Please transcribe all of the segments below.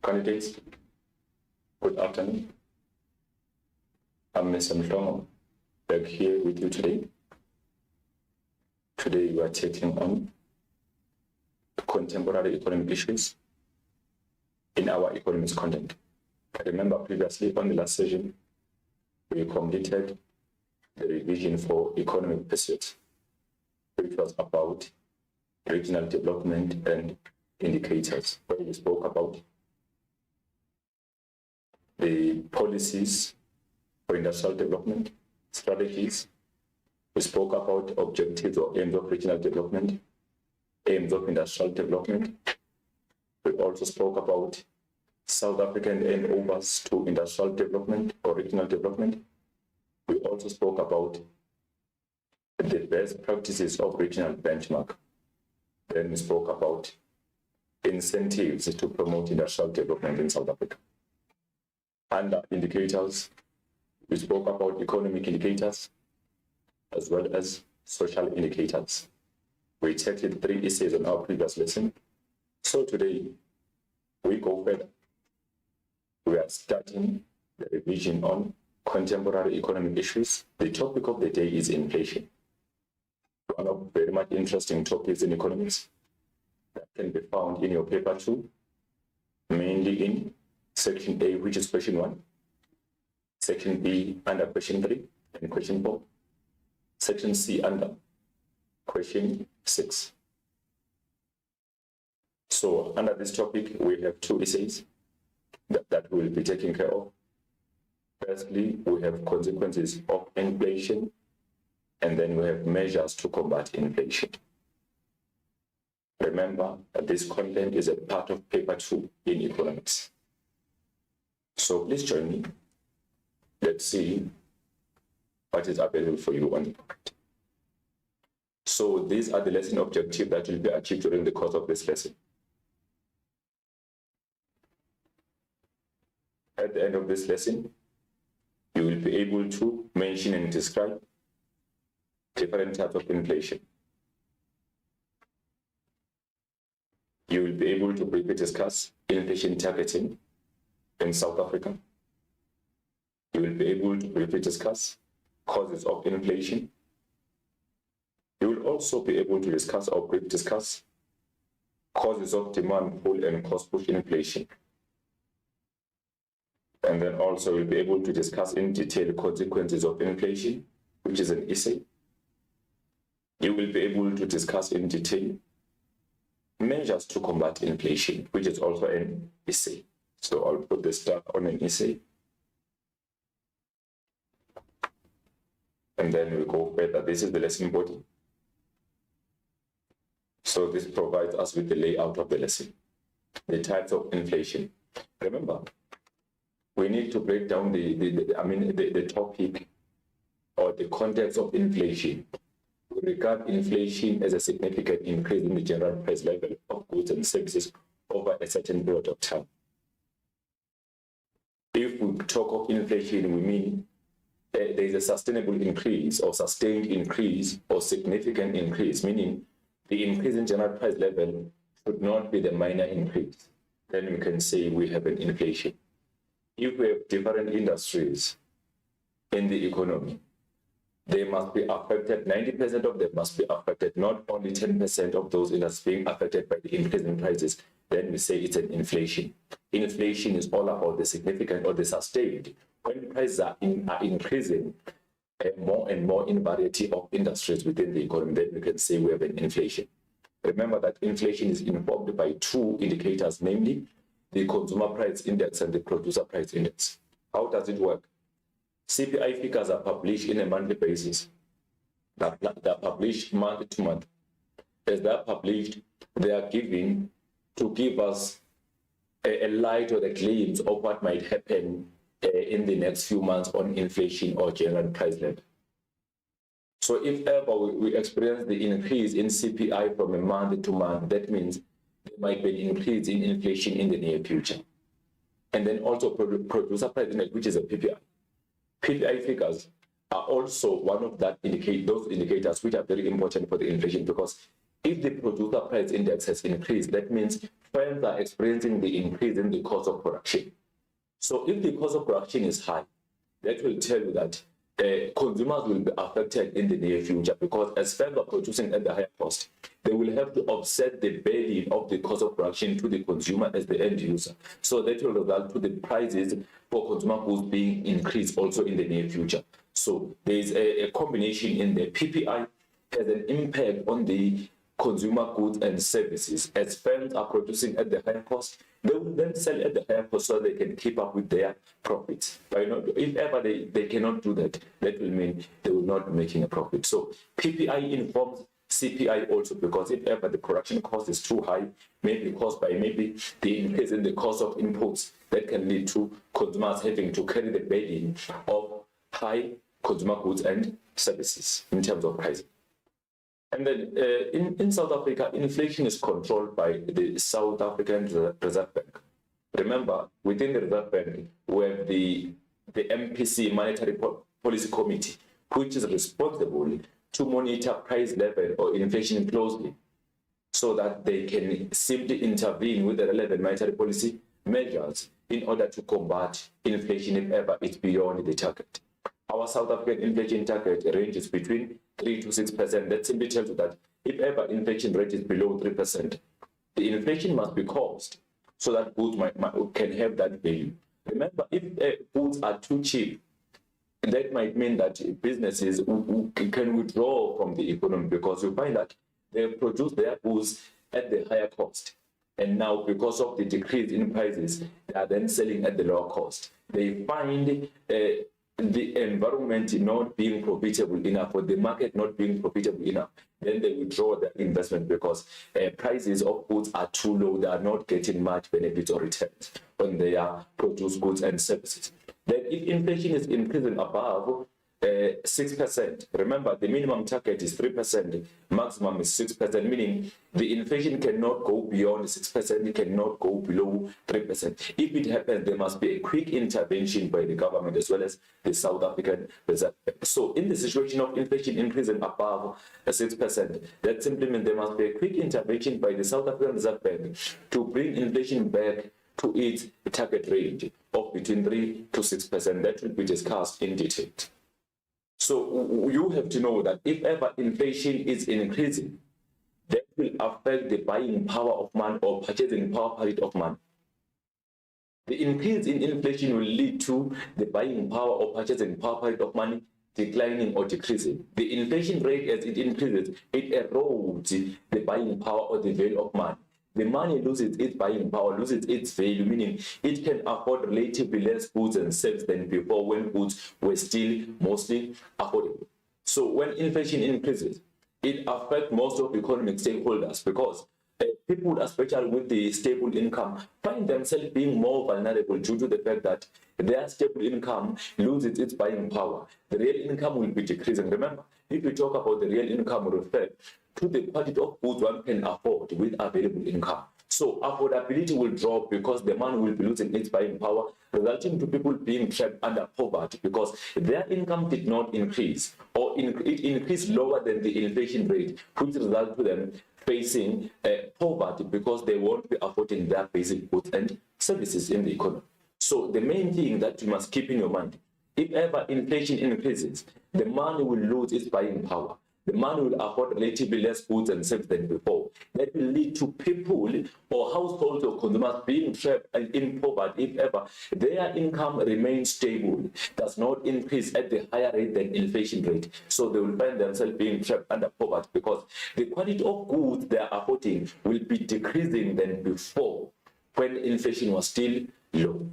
Candidates, good afternoon. I'm Mr. Mhlongo, back here with you today. Today we are taking on contemporary economic issues in our economics content. Remember previously on the last session, we completed the revision for economic pursuits, which was about regional development and indicators, where we spoke about the policies for industrial development, strategies. We spoke about objectives or aims of regional development, aims of industrial development. We also spoke about South African handovers to industrial development or regional development. We also spoke about the best practices of regional benchmark. Then we spoke about incentives to promote industrial development in South Africa. Under indicators, we spoke about economic indicators as well as social indicators. We tackled 3 essays on our previous lesson. So today, we go further. We are starting the revision on contemporary economic issues. The topic of the day is inflation. One of very much interesting topics in economics that can be found in your paper 2, mainly in section A, which is question 1, section B under question 3 and question 4, section C under question 6. So under this topic, we have 2 essays that we will be taking care of. Firstly, we have consequences of inflation, and then we have measures to combat inflation. Remember that this content is a part of paper 2 in economics. So please join me. Let's see what is available for you on the pocket. So these are the lesson objectives that will be achieved during the course of this lesson. At the end of this lesson, you will be able to mention and describe different types of inflation. You will be able to briefly discuss inflation targeting in South Africa. You will be able to briefly discuss causes of inflation. You will also be able to discuss or briefly discuss causes of demand pull and cost push inflation. And then also you'll be able to discuss in detail consequences of inflation, which is an essay. You will be able to discuss in detail measures to combat inflation, which is also an essay. So I'll put this down on an essay. And then we'll go further. This is the lesson body. So this provides us with the layout of the lesson. The types of inflation. Remember, we need to break down the topic or the context of inflation. We regard inflation as a significant increase in the general price level of goods and services over a certain period of time. If we talk of inflation, we mean there is a sustainable increase or sustained increase or significant increase, meaning the increase in general price level should not be the minor increase. Then we can say we have an inflation. If we have different industries in the economy, they must be affected, 90% of them must be affected, not only 10% of those industries being affected by the increase in prices, then we say it's an inflation. Inflation is all about the significant or the sustained. When prices are increasing more and more in variety of industries within the economy, then we can say we have an inflation. Remember that inflation is informed by 2 indicators, namely the consumer price index and the producer price index. How does it work? CPI figures are published in a monthly basis. They're published month to month. As they're published, they are given to give us a light or a glimpse of what might happen in the next few months on inflation or general price level. So if ever we experience the increase in CPI from a month to month, that means there might be an increase in inflation in the near future. And then also producer price index, which is a PPI. PPI figures are also one of those indicators which are very important for the inflation, because if the producer price index has increased, that means firms are experiencing the increase in the cost of production. So if the cost of production is high, that will tell you that consumers will be affected in the near future, because as firms are producing at the higher cost, they will have to offset the burden of the cost of production to the consumer as the end user. So that will result to the prices for consumer goods being increased also in the near future. So there is a combination in the PPI has an impact on the consumer goods and services. As firms are producing at the higher cost, they will then sell at the higher cost so they can keep up with their profits. But if ever they cannot do that, that will mean they will not be making a profit. So PPI informs CPI also, because if ever the production cost is too high, maybe caused by maybe the increase in the cost of inputs, that can lead to consumers having to carry the burden of high consumer goods and services in terms of pricing. And then in South Africa, inflation is controlled by the South African Reserve Bank. Remember, within the Reserve Bank, we have the MPC, Monetary Policy Committee, which is responsible to monitor price level or inflation closely, so that they can simply intervene with the relevant monetary policy measures in order to combat inflation if ever it's beyond the target. Our South African inflation target ranges between 3 to 6%. That simply tells you that if ever inflation rate is below 3%, the inflation must be caused so that goods can have that value. Remember, if goods are too cheap, that might mean that businesses can withdraw from the economy, because you find that they produce their goods at the higher cost. And now, because of the decrease in prices, they are then selling at the lower cost. They find the environment not being profitable enough, or the market not being profitable enough, then they withdraw their investment, because prices of goods are too low. They are not getting much benefits or returns on their produced goods and services. Then if inflation is increasing above 6%, remember the minimum target is 3%, maximum is 6%, meaning the inflation cannot go beyond 6%, it cannot go below 3%. If it happens, there must be a quick intervention by the government as well as the South African Reserve Bank. So in the situation of inflation increasing above 6%, that simply means there must be a quick intervention by the South African Reserve Bank to bring inflation back to its target range of between 3 to 6%. That will be discussed in detail. So you have to know that if ever inflation is increasing, that will affect the buying power of money or purchasing power of money. The increase in inflation will lead to the buying power or purchasing power of money declining or decreasing. The inflation rate, as it increases, it erodes the buying power or the value of money. The money loses its buying power, loses its value, meaning it can afford relatively less goods and services than before, when goods were still mostly affordable. So when inflation increases, it affects most of economic stakeholders, because people, especially with the stable income, find themselves being more vulnerable due to the fact that their stable income loses its buying power. The real income will be decreasing. Remember, if we talk about the real income, we refer to the quantity of goods one can afford with available income. So affordability will drop because the money will be losing its buying power, resulting to people being trapped under poverty because their income did not increase, or it increased lower than the inflation rate, which results to them facing poverty because they won't be affording their basic goods and services in the economy. So the main thing that you must keep in your mind, if ever inflation increases, the money will lose its buying power. The money will afford relatively less goods and services than before. That will lead to people or households or consumers being trapped in poverty if ever their income remains stable, does not increase at the higher rate than inflation rate. So they will find themselves being trapped under poverty because the quantity of goods they are affording will be decreasing than before when inflation was still low.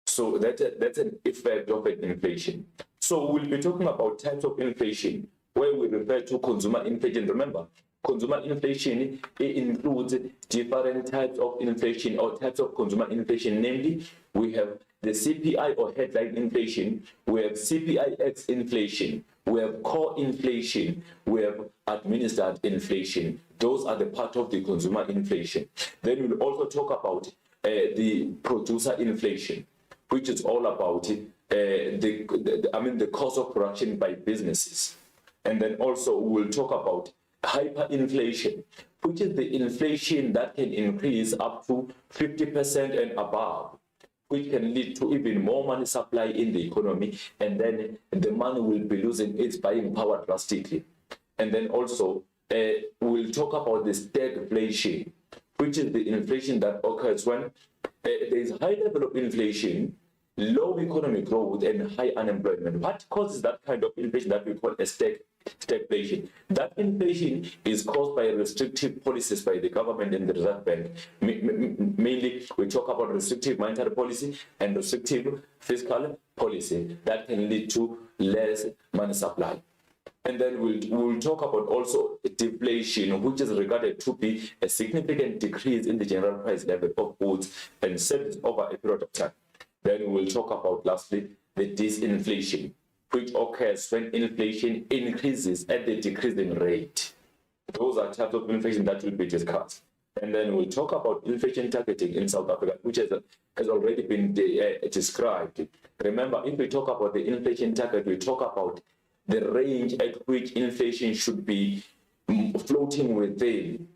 So that's an effect of an inflation. So we'll be talking about types of inflation, where we refer to consumer inflation. Remember, consumer inflation includes different types of inflation or types of consumer inflation. Namely, we have the CPI or headline inflation, we have CPI-X inflation, we have core inflation, we have administered inflation. Those are the part of the consumer inflation. Then we'll also talk about the producer inflation, which is all about the cost of production by businesses. And then also we'll talk about hyperinflation, which is the inflation that can increase up to 50% and above, which can lead to even more money supply in the economy, and then the money will be losing its buying power drastically. And then also, we'll talk about the stagflation, which is the inflation that occurs when there is a high level of inflation, low economic growth, and high unemployment. What causes that kind of inflation that we call a stagflation? That inflation is caused by restrictive policies by the government and the Reserve Bank. Mainly, we talk about restrictive monetary policy and restrictive fiscal policy that can lead to less money supply. And then we'll talk about also deflation, which is regarded to be a significant decrease in the general price level of goods and services over a period of time. Then we'll talk about, lastly, the disinflation, which occurs when inflation increases at the decreasing rate. Those are types of inflation that will be discussed. And then we'll talk about inflation targeting in South Africa, which has already been described. Remember, if we talk about the inflation target, we talk about the range at which inflation should be floating within.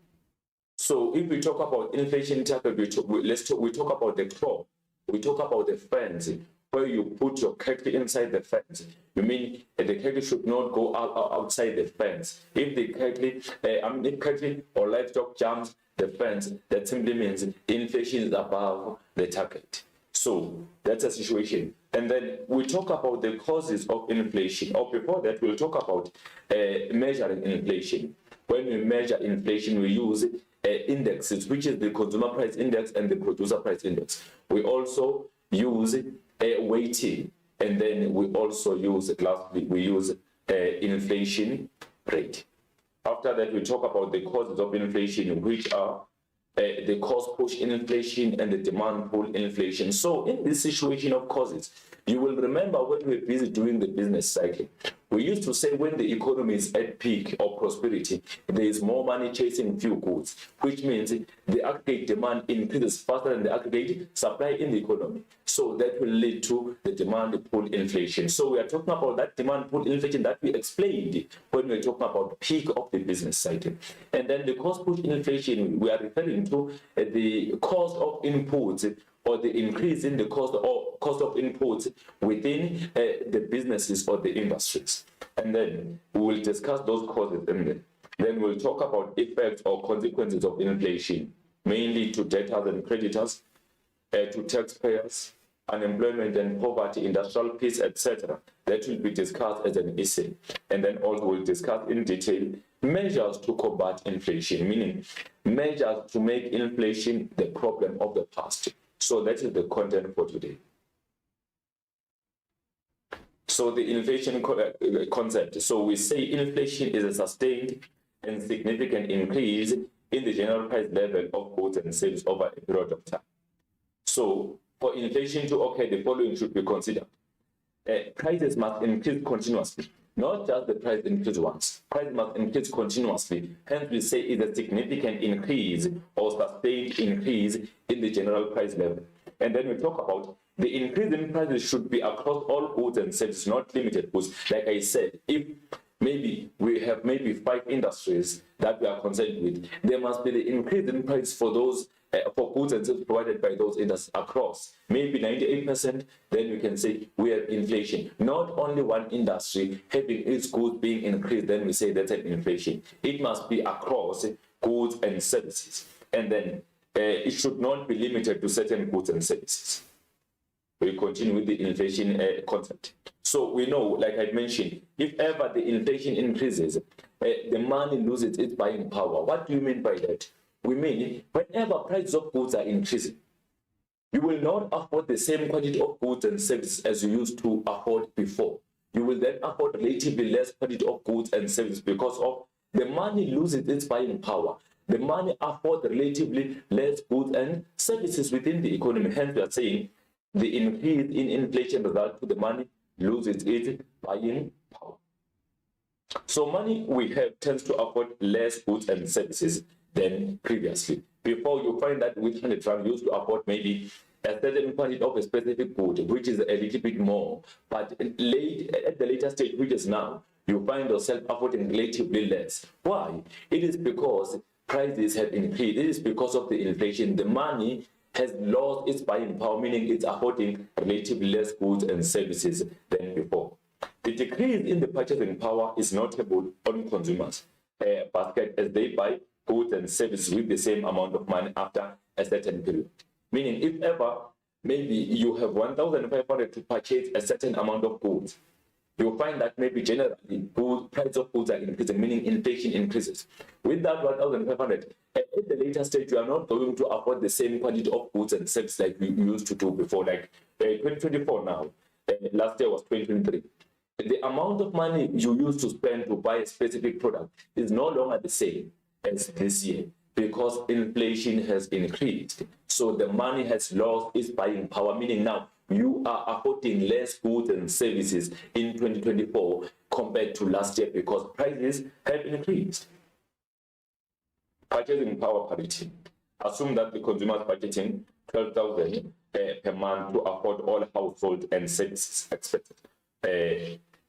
So if we talk about inflation target, we talk about the crop, we talk about the fence, where you put your cattle inside the fence. You mean the cattle should not go outside the fence. If the cattle, if cattle or livestock jumps the fence, that simply means inflation is above the target. So that's a situation. And then we talk about the causes of inflation, or before that, we'll talk about measuring inflation. When we measure inflation, we use indexes, which is the consumer price index and the producer price index. We also use weighting, and then we also use, lastly, we use inflation rate. After that, we talk about the causes of inflation, which are the cost push inflation and the demand pull inflation. So in this situation of causes, you will remember when we were busy doing the business cycle, we used to say when the economy is at peak or prosperity, there is more money chasing few goods, which means the aggregate demand increases faster than the aggregate supply in the economy. So that will lead to the demand pull inflation. So we are talking about that demand pull inflation that we explained when we were talking about peak of the business cycle. And then the cost push inflation, we are referring to the cost of inputs, or the increase in the cost of inputs within the businesses or the industries. And then we will discuss those causes, and then we'll talk about effects or consequences of inflation, mainly to debtors and creditors, to taxpayers, unemployment and poverty, industrial peace, etc. That will be discussed as an essay. And then also we'll discuss in detail measures to combat inflation, meaning measures to make inflation the problem of the past. So that is the content for today. So the inflation concept. So we say inflation is a sustained and significant increase in the general price level of goods and services over a period of time. So for inflation to occur, the following should be considered. Prices must increase continuously, not just the price increase once. Price must increase continuously. Hence, we say it's a significant increase or sustained increase in the general price level. And then we talk about the increase in prices should be across all goods and services, not limited goods. Like I said, if maybe we have 5 industries that we are concerned with, there must be the increase in price for those for goods and services provided by those industries across, maybe 98%, then we can say we have inflation. Not only one industry having its goods being increased, then we say that's an inflation. It must be across goods and services. And then it should not be limited to certain goods and services. We continue with the inflation concept. So we know, like I mentioned, if ever the inflation increases, the money loses its buying power. What do you mean by that? We mean whenever prices of goods are increasing, you will not afford the same quantity of goods and services as you used to afford before. You will then afford relatively less quantity of goods and services because of the money loses its buying power. The money affords relatively less goods and services within the economy. Hence, we are saying the increase in inflation results to the money loses its buying power. So money we have tends to afford less goods and services than previously. Before, you find that with 100 rand, you used to afford maybe a certain quantity of a specific good, which is a little bit more. But at the later stage, which is now, you find yourself affording relatively less. Why? It is because prices have increased. It is because of the inflation. The money has lost its buying power, meaning it's affording relatively less goods and services than before. The decrease in the purchasing power is notable on consumers' basket as they buy goods and services with the same amount of money after a certain period. Meaning, if ever maybe you have 1,500 to purchase a certain amount of goods, you'll find that maybe generally price of goods are increasing, meaning inflation increases. With that 1,500, at the later stage, you are not going to afford the same quantity of goods and services like we used to do before, like 2024 now. Last year was 2023. The amount of money you used to spend to buy a specific product is no longer the same as this year because inflation has increased. So the money has lost its buying power, meaning now you are affording less goods and services in 2024 compared to last year because prices have increased. Purchasing power parity. Assume that the consumer is budgeting 12,000 per month to afford all household and services expected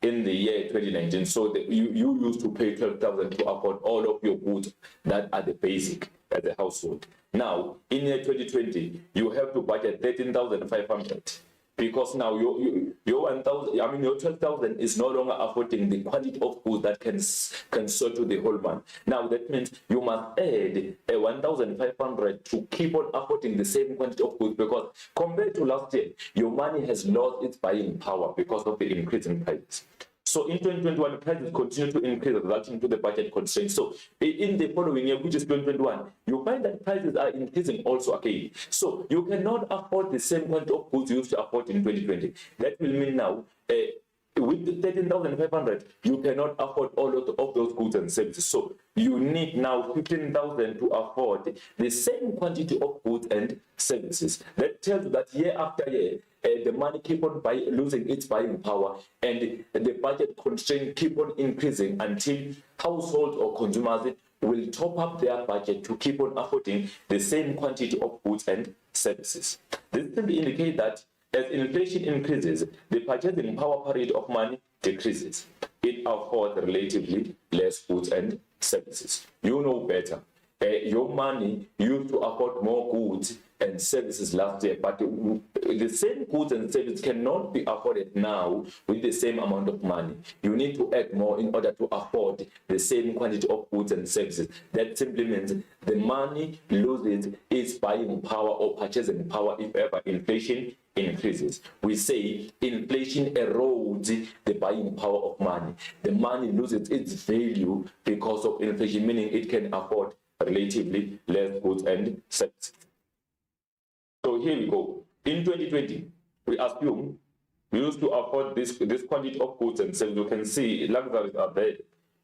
in the year 2019. So you used to pay 12,000 to afford all of your goods that are the basic as a household. Now, in year 2020, you have to budget 13,500 because now your 1,000, I mean your 12,000 is no longer affording the quantity of goods that can serve to the whole month. Now that means you must add a 1,500 to keep on affording the same quantity of goods because compared to last year, your money has lost its buying power because of the increase in prices. So in 2021, prices continue to increase, resulting to the budget constraints. So in the following year, which is 2021, you find that prices are increasing also again. So you cannot afford the same quantity of goods you used to afford in 2020. That will mean now, with the 13,500, you cannot afford all of those goods and services. So you need now 15,000 to afford the same quantity of goods and services. That tells you that year after year, the money keep on losing its buying power and the budget constraint keep on increasing until households or consumers will top up their budget to keep on affording the same quantity of goods and services. This simply indicates that as inflation increases, the purchasing power parity of money decreases. It affords relatively less goods and services. You know better. Your money used to afford more goods and services last year, but the same goods and services cannot be afforded now with the same amount of money. You need to add more in order to afford the same quantity of goods and services. That simply means the money loses its buying power or purchasing power if ever inflation increases. We say inflation erodes the buying power of money. The money loses its value because of inflation, meaning it can afford relatively less goods and services. So here we go. In 2020, we assume we used to afford this quantity of goods and services. You can see luxuries are there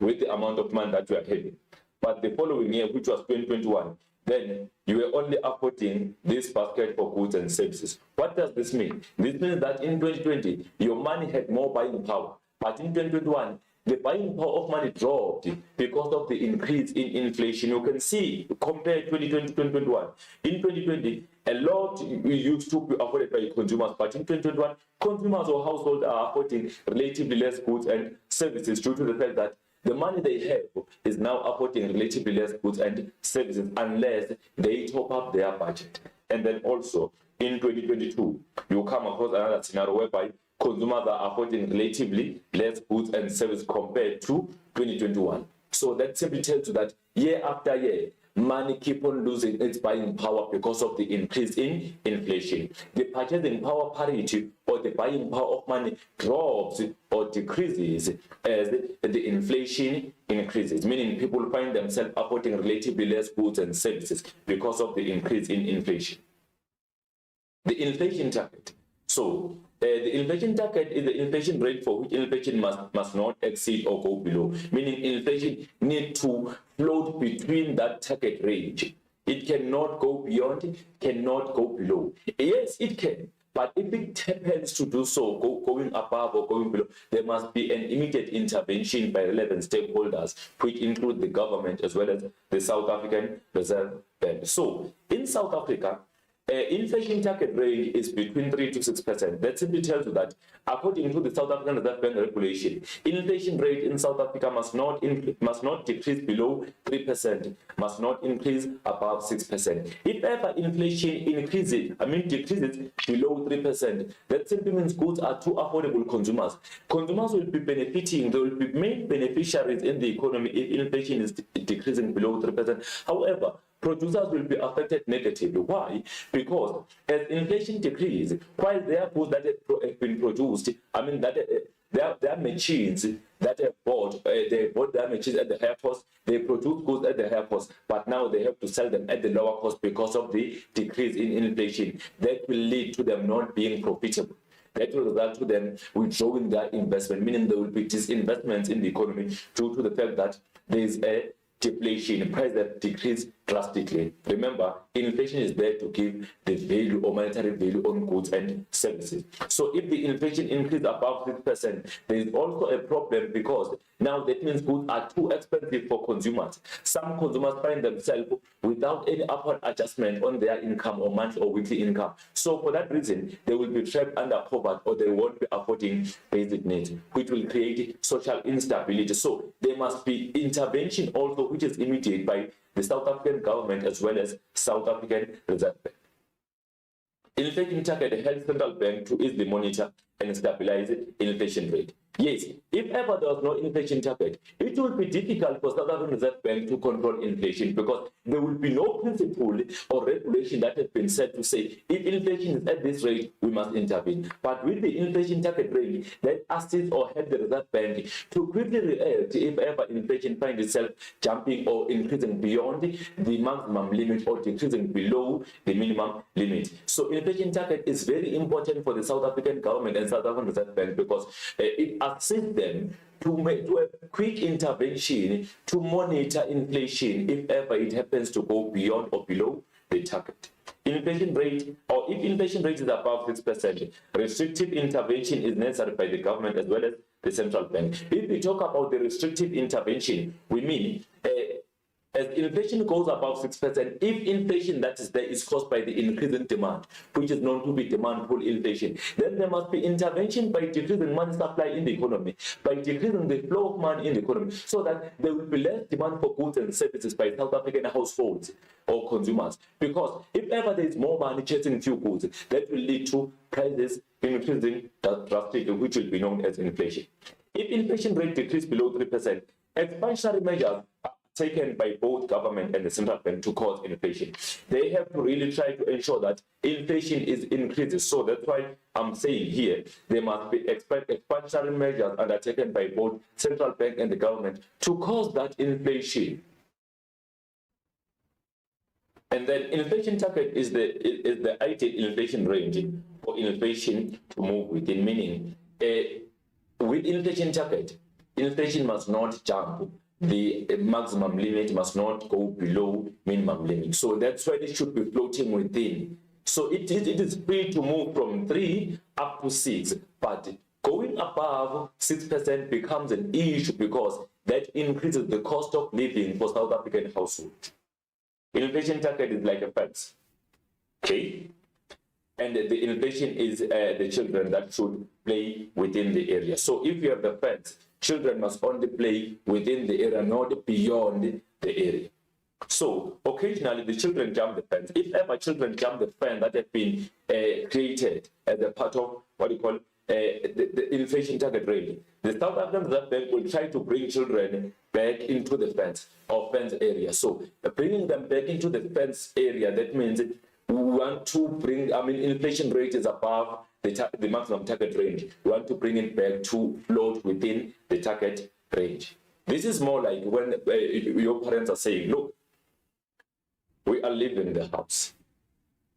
with the amount of money that you are having. But the following year, which was 2021, then you were only affording this basket for goods and services. What does this mean? This means that in 2020, your money had more buying power. But in 2021, the buying power of money dropped because of the increase in inflation. You can see, compare 2020 to 2021. In 2020, a lot used to be afforded by consumers, but in 2021, consumers or households are affording relatively less goods and services due to the fact that the money they have is now affording relatively less goods and services unless they top up their budget. And then also, in 2022, you come across another scenario whereby consumers are affording relatively less goods and services compared to 2021. So that simply tells you that year after year, money keep on losing its buying power because of the increase in inflation. The purchasing power parity or the buying power of money drops or decreases as the inflation increases, meaning people find themselves affording relatively less goods and services because of the increase in inflation. The inflation target. So the inflation target is the inflation rate for which inflation must not exceed or go below, meaning inflation needs to float between that target range. It cannot go beyond, cannot go below. Yes, it can, but if it happens to do so, going above or going below, there must be an immediate intervention by relevant stakeholders, which include the government as well as the South African Reserve Bank. So in South Africa, inflation target range is between 3 to 6%. That simply tells you that according to the South African Reserve Bank regulation, inflation rate in South Africa must not decrease below 3%, must not increase above 6%. If ever inflation decreases below 3%, that simply means goods are too affordable consumers. Consumers will be benefiting, they will be main beneficiaries in the economy if inflation is decreasing below 3%. However, producers will be affected negatively. Why? Because as inflation decreases, while there are goods that have been produced, there are machines that have bought, they bought their machines at the higher cost, they produce goods at the higher cost, but now they have to sell them at the lower cost because of the decrease in inflation. That will lead to them not being profitable. That will result to them withdrawing their investment, meaning there will be disinvestments in the economy due to the fact that there is a deflation, price that decrease drastically. Remember, inflation is there to give the value or monetary value on goods and services. So if the inflation increase above 6%, there is also a problem because now that means goods are too expensive for consumers. Some consumers find themselves without any upward adjustment on their income or monthly or weekly income. So for that reason, they will be trapped under poverty or they won't be affording basic needs, which will create social instability. So there must be intervention also, which is immediate by the South African government as well as South African Reserve Bank. Inflation target helps central bank to easily monitor and stabilize inflation rate. Yes, if ever there was no inflation target, it will be difficult for South African Reserve Bank to control inflation because there will be no principle or regulation that has been set to say if inflation is at this rate, we must intervene. But with the inflation target range, that assists or helps the Reserve Bank to quickly react if ever inflation finds itself jumping or increasing beyond the maximum limit or decreasing below the minimum limit. So inflation target is very important for the South African government and South African Reserve Bank because it assists them to do a quick intervention to monitor inflation if ever it happens to go beyond or below the target. Inflation rate, or if inflation rate is above 6%, restrictive intervention is necessary by the government as well as the central bank. If we talk about the restrictive intervention, we mean as inflation goes above 6%, if inflation that is there is caused by the increase in demand, which is known to be demand pull inflation, then there must be intervention by decreasing money supply in the economy, by decreasing the flow of money in the economy, so that there will be less demand for goods and services by South African households or consumers. Because if ever there is more money chasing few goods, that will lead to prices increasing drastically, which will be known as inflation. If inflation rate decreases below 3%, expansionary measures taken by both government and the central bank to cause inflation. They have to really try to ensure that inflation is increasing. So that's why I'm saying here, there must be expansionary measures undertaken by both central bank and the government to cause that inflation. And then inflation target is the ideal inflation range for inflation to move within, meaning with inflation target, inflation must not jump. The maximum limit must not go below minimum limit. So that's why it should be floating within. So it is free to move from 3 up to 6, but going above 6% becomes an issue because that increases the cost of living for South African households. Inflation target is like a fence, okay? And the inflation is the children that should play within the area. So if you have the fence, children must only play within the area, not beyond the area. So occasionally the children jump the fence. If ever children jump the fence that has been created as a part of what you call the inflation target rate, the South African Reserve Bank will try to bring children back into the fence or fence area. So bringing them back into the fence area, that means we want to bring, inflation rate is above the maximum target range. We want to bring it back to float within the target range. This is more like when your parents are saying, look, we are living in the house,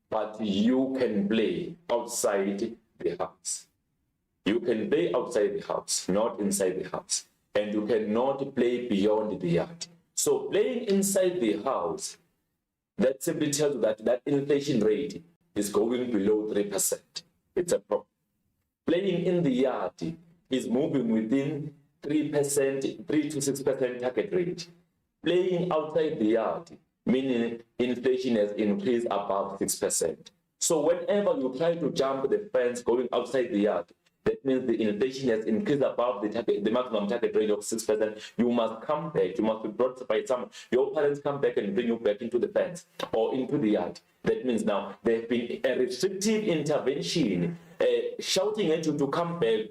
but you can play outside the house. You can play outside the house, not inside the house. And you cannot play beyond the yard. So playing inside the house, that simply tells you that inflation rate is going below 3%. It's a problem. Playing in the yard is moving within 3%, 3 to 6% target range. Playing outside the yard, meaning inflation has increased above 6%. So whenever you try to jump the fence going outside the yard, that means the inflation has increased above the maximum target rate of 6%. You must come back. You must be brought by someone. Your parents come back and bring you back into the fence or into the yard. That means now there has been a restrictive intervention, shouting at you to come back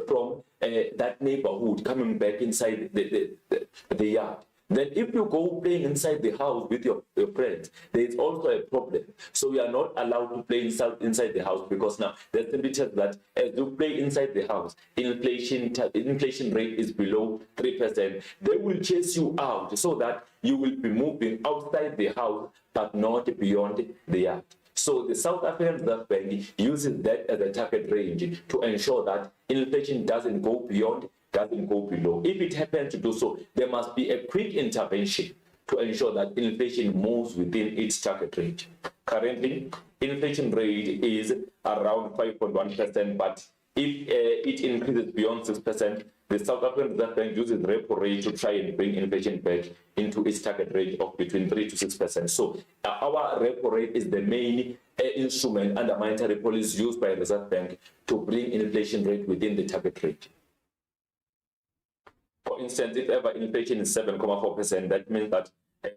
from that neighborhood, coming back inside the yard. Then if you go playing inside the house with your friends, there is also a problem. So we are not allowed to play inside the house, because now there's simply just that as you play inside the house, inflation rate is below 3%. They will chase you out so that you will be moving outside the house, but not beyond the yard. So the South African Reserve Bank uses that as a target range to ensure that inflation doesn't go beyond, doesn't go below. If it happens to do so, there must be a quick intervention to ensure that inflation moves within its target range. Currently, inflation rate is around 5.1%, but if it increases beyond 6%, the South African Reserve Bank uses repo rate to try and bring inflation back into its target rate of between 3 to 6%. So our repo rate is the main instrument under monetary policy used by the Reserve Bank to bring inflation rate within the target rate. For instance, if ever inflation is 7.4%, that means that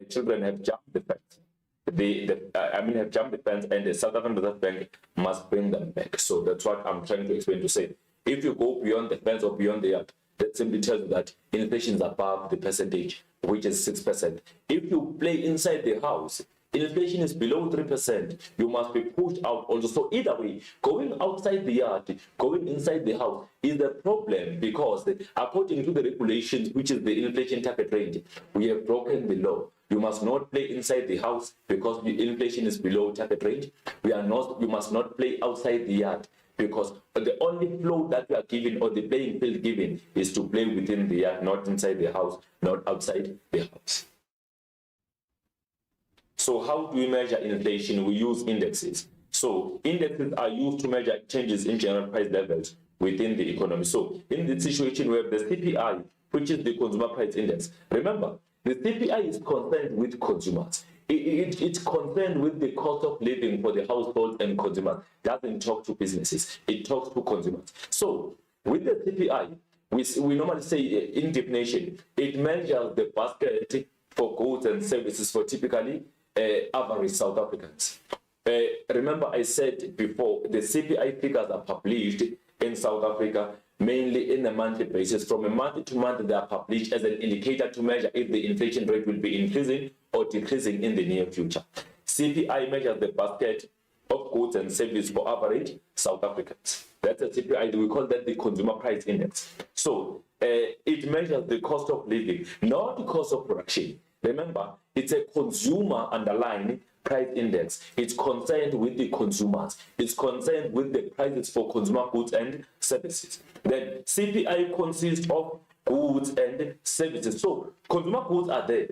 children have jumped the fence. Have jumped the fence, and the South African Reserve Bank must bring them back. So that's what I'm trying to explain to say. If you go beyond the fence or beyond the yard, that simply tells you that inflation is above the percentage, which is 6%. If you play inside the house, inflation is below 3%, you must be pushed out also. So either way, going outside the yard, going inside the house is a problem, because according to the regulations, which is the inflation target range, we have broken the law. You must not play inside the house because the inflation is below target range. You must not play outside the yard, because the only flow that we are given, or the playing field given, is to play within the yard, not inside the house, not outside the house. So how do we measure inflation? We use indexes. So indexes are used to measure changes in general price levels within the economy. So in this situation, we have the CPI, which is the Consumer Price Index. Remember, the CPI is concerned with consumers. It's concerned with the cost of living for the household and consumers. It doesn't talk to businesses. It talks to consumers. So with the CPI, we normally say in definition, it measures the basket for goods and services for typically average South Africans. Remember, I said before, the CPI figures are published in South Africa mainly in a monthly basis. From a month to month, they are published as an indicator to measure if the inflation rate will be increasing or decreasing in the near future. CPI measures the basket of goods and services for average South Africans. That's a CPI. We call that the Consumer Price Index. So it measures the cost of living, not the cost of production. Remember, it's a consumer underlying price index. It's concerned with the consumers. It's concerned with the prices for consumer goods and services. Then CPI consists of goods and services. So consumer goods are there,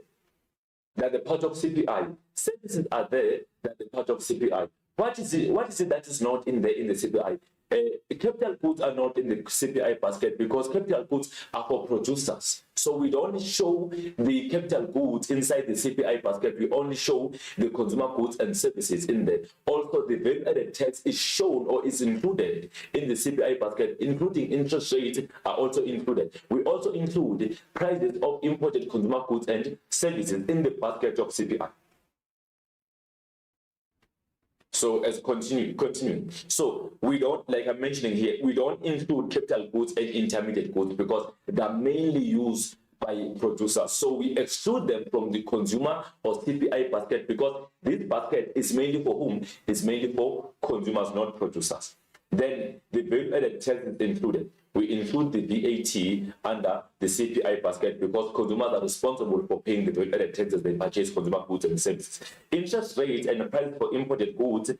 that the part of CPI. Services are there, that the part of CPI. What is it that is not in the CPI? Capital goods are not in the CPI basket because capital goods are for producers. So we don't show the capital goods inside the CPI basket. We only show the consumer goods and services in there. Also, the value-added tax is shown or is included in the CPI basket, including interest rates are also included. We also include prices of imported consumer goods and services in the basket of CPI. So as continue. So we don't, like I'm mentioning here, we don't include capital goods and intermediate goods because they're mainly used by producers. So we exclude them from the consumer or CPI basket because this basket is mainly for whom? It's mainly for consumers, not producers. Then the value-added tax is included. We include the VAT under the CPI basket because consumers are responsible for paying the value-added taxes they purchase consumer goods and services. Interest rates and the price for imported goods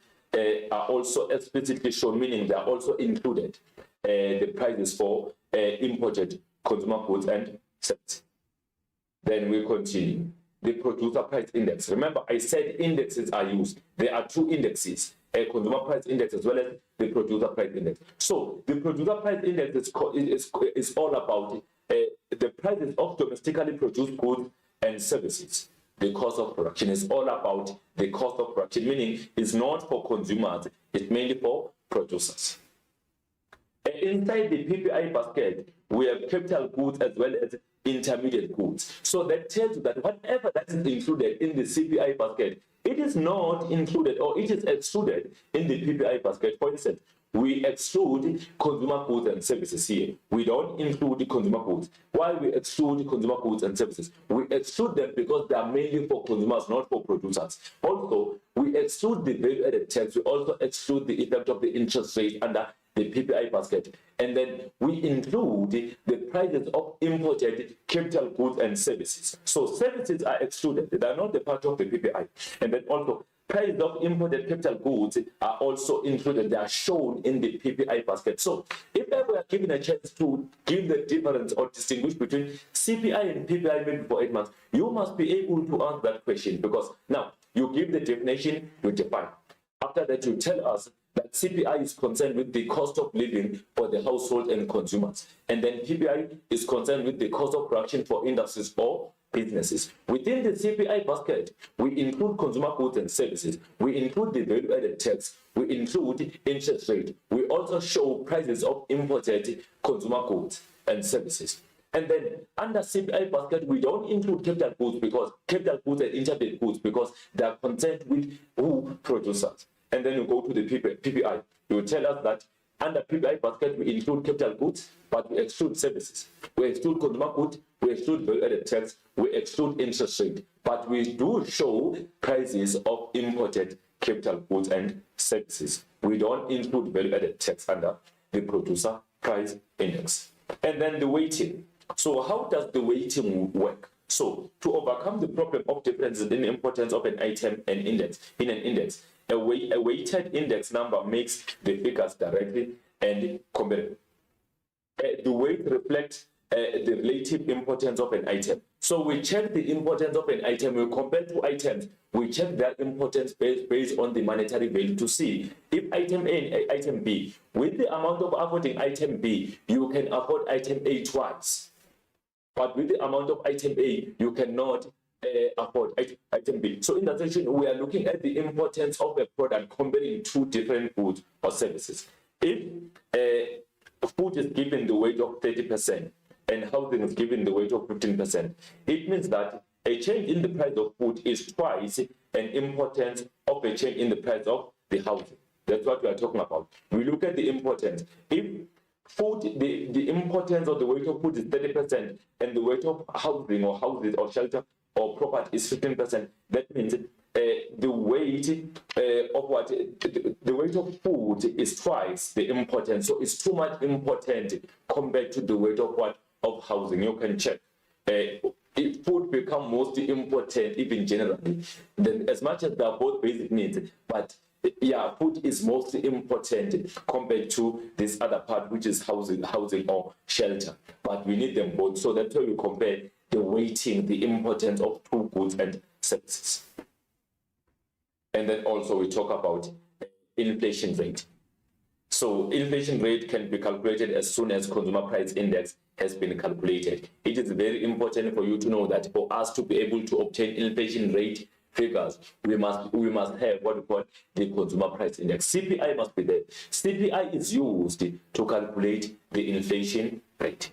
are also explicitly shown, meaning they are also included, the prices for imported consumer goods and services. Then we continue. The producer price index. Remember, I said indexes are used. There are two indexes, a consumer price index as well as the producer price index. So the producer price index is all about the prices of domestically produced goods and services. the cost of production. It's all about the cost of production, meaning it's not for consumers, it's mainly for producers. And inside the PPI basket, we have capital goods as well as intermediate goods. So that tells you that whatever that is included in the CPI basket, it is not included or it is excluded in the PPI basket. For instance, we exclude consumer goods and services here. We don't include the consumer goods. Why we exclude consumer goods and services? We exclude them because they are mainly for consumers, not for producers. Also, we exclude the value-added tax. We also exclude the effect of the interest rate under the PPI basket. And then we include the prices of imported capital goods and services. So services are excluded. They are not the part of the PPI. And then also, prices of imported capital goods are also included. They are shown in the PPI basket. So if ever are given a chance to give the difference or distinguish between CPI and PPI maybe for 8 months, you must be able to answer that question, because now you give the definition, you define. After that, you tell us that CPI is concerned with the cost of living for the household and consumers. And then PPI is concerned with the cost of production for industries or businesses. Within the CPI basket, we include consumer goods and services. We include the value-added tax. We include interest rate. We also show prices of imported consumer goods and services. And then under CPI basket, we don't include capital goods because capital goods and intermediate goods because they are concerned with who producers. And then you go to the PPI. You will tell us that under PPI basket, we include capital goods, but we exclude services. We exclude consumer goods, we exclude value-added tax, we exclude interest rate, but we do show prices of imported capital goods and services. We don't include value-added tax under the producer price index. And then the weighting. So how does the weighting work? So to overcome the problem of differences in the importance of an item and index in an index, a weighted index number makes the figures directly and comparable. The weight reflects the relative importance of an item. So we check the importance of an item, we compare two items, we check their importance based on the monetary value to see if item A and item B, with the amount of affording item B, you can afford item A twice. But with the amount of item A, you cannot afford item B. So in that section, we are looking at the importance of a product comparing two different goods or services. If food is given the weight of 30% and housing is given the weight of 15%, it means that a change in the price of food is twice an importance of a change in the price of the housing. That's what we are talking about. We look at the importance. If food, the importance of the weight of food is 30% and the weight of housing or houses or shelter or property is 15%, that means the weight of what the weight of food is twice the importance. So it's too much important compared to the weight of what of housing. You can check. If food become most important, even generally, then as much as they are both basic needs, but yeah, food is most important compared to this other part, which is housing or shelter. But we need them both. So that's why we compare the weighting, the importance of two goods and services. And then also we talk about inflation rate. So inflation rate can be calculated as soon as consumer price index has been calculated. It is very important for you to know that for us to be able to obtain inflation rate figures, we must have what we call the consumer price index. CPI must be there. CPI is used to calculate the inflation rate.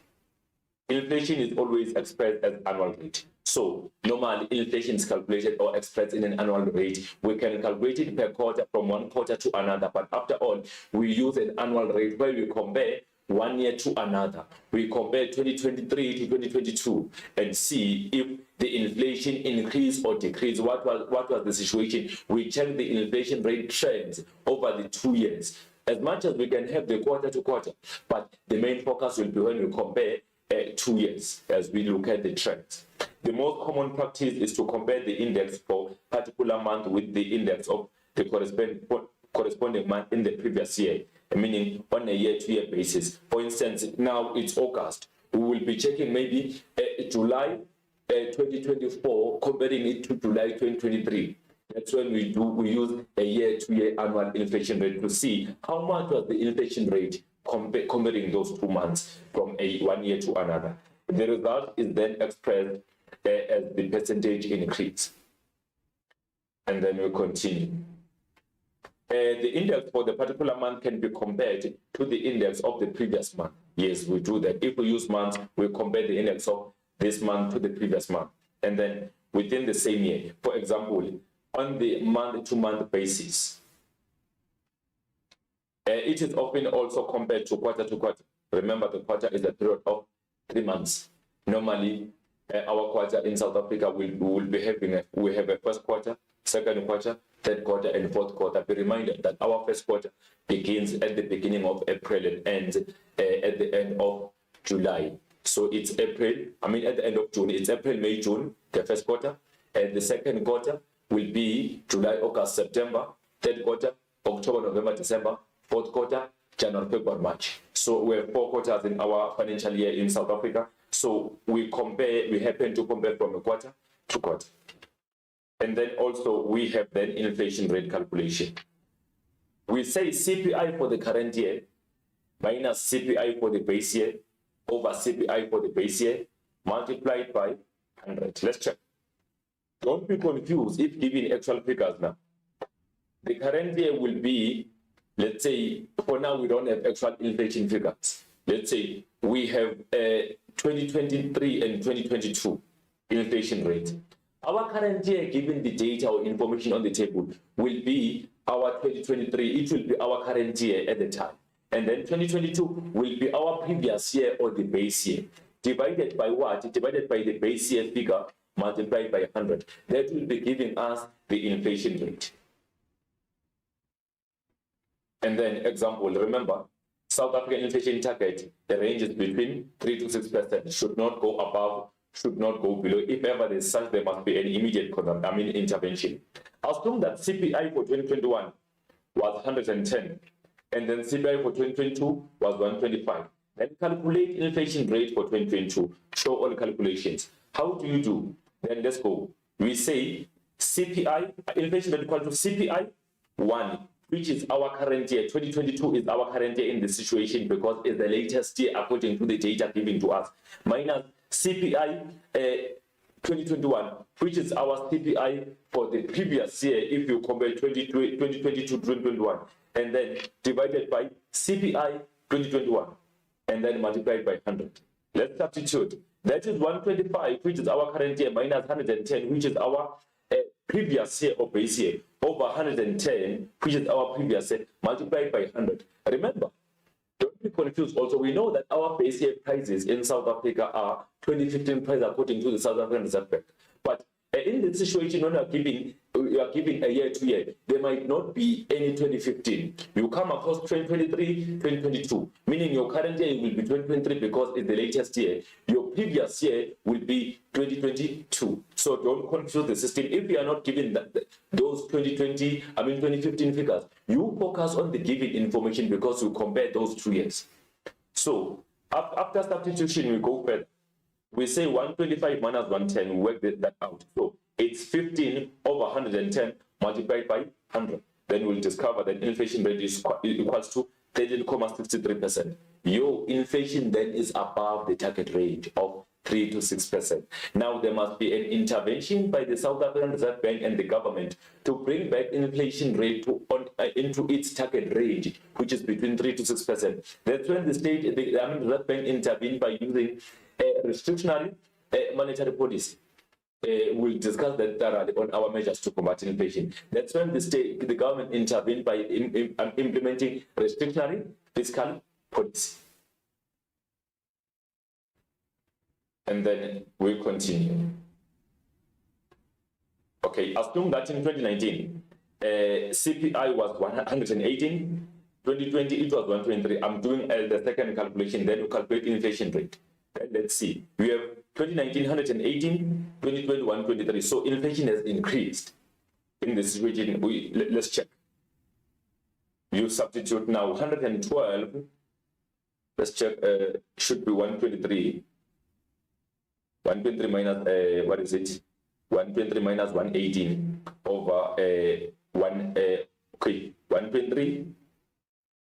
Inflation is always expressed as annual rate. So normally inflation is calculated or expressed in an annual rate. We can calculate it per quarter from one quarter to another, but after all, we use an annual rate where we compare one year to another. We compare 2023 to 2022 and see if the inflation increased or decreased. What was the situation? We check the inflation rate trends over the 2 years. As much as we can have the quarter to quarter, but the main focus will be when we compare 2 years as we look at the trends. The most common practice is to compare the index for a particular month with the index of the corresponding month in the previous year, meaning on a year-to-year basis. For instance, now it's August. We will be checking maybe July 2024, comparing it to July 2023. That's when we use a year-to-year annual inflation rate to see how much was the inflation rate comparing those 2 months from one year to another. The result is then expressed as the percentage increase. And then we continue. The index for the particular month can be compared to the index of the previous month. Yes, we do that. If we use months, we compare the index of this month to the previous month. And then within the same year, for example, on the month-to-month basis, it is often also compared to quarter. Remember, the quarter is a period of 3 months. Normally, our quarter in South Africa will be having we have a first quarter, second quarter, third quarter, and fourth quarter. Be reminded that our first quarter begins at the beginning of April and ends at the end of July. So it's April, at the end of June, it's April, May, June, the first quarter. And the second quarter will be July, August, September. Third quarter, October, November, December. Fourth quarter, January, February, March. So we have 4 quarters in our financial year in South Africa. So we happen to compare from a quarter to quarter. And then also we have then inflation rate calculation. We say CPI for the current year minus CPI for the base year over CPI for the base year multiplied by 100. Let's check. Don't be confused if given actual figures now. The current year will be, let's say, for now we don't have actual inflation figures. Let's say we have 2023 and 2022 inflation rate. Our current year, given the data or information on the table, will be our 2023. It will be our current year at the time. And then 2022 will be our previous year or the base year. Divided by what? Divided by the base year figure multiplied by 100. That will be giving us the inflation rate. And then example, remember, South African inflation target, the range is between 3 to 6%, should not go above, should not go below. If ever there is such, there must be an immediate intervention. Assume that CPI for 2021 was 110, and then CPI for 2022 was 125. Then calculate inflation rate for 2022. Show all calculations. How do you do? Then let's go. We say CPI, inflation rate equal to CPI 1, which is our current year. 2022 is our current year in the situation because it's the latest year according to the data given to us, minus CPI 2021, which is our CPI for the previous year if you compare 2022 to 2021, and then divided by CPI 2021, and then multiplied by 100. Let's substitute. That is 125, which is our current year, minus 110, which is our previous year or base year, over 110, which is our previous year, multiplied by 100. Remember, don't be confused. Also, we know that our base year prices in South Africa are 2015 price according to the South African Reserve Bank. But in the situation when you are giving a year to year, there might not be any 2015. You come across 2023, 2022, meaning your current year will be 2023 because it's the latest year. Your previous year will be 2022. So don't confuse the system. If you are not given those 2015 figures, you focus on the given information because you compare those 2 years. So after substitution, we go further. We say 125 minus 110, we work that out. So it's 15 over 110 multiplied by 100. Then we'll discover that inflation rate is equals to 13.63%. Your inflation then is above the target range of 3 to 6%. Now there must be an intervention by the South African Reserve Bank and the government to bring back inflation rate into its target range, which is between 3 to 6%. That's when the Reserve Bank intervened by using restrictionary monetary policy. We'll discuss that thoroughly on our measures to combat inflation. That's when the government intervened by implementing restrictionary fiscal policy. And then we continue. Okay, assume that in 2019, CPI was 118, 2020 it was 123. I'm doing the second calculation, then we calculate inflation rate. Let's see. We have 2019 118, 2020 123. So inflation has increased in this region. Let's check. You substitute now 112. Let's check. Should be 123. 123 minus what is it? 123 minus 118 over 123.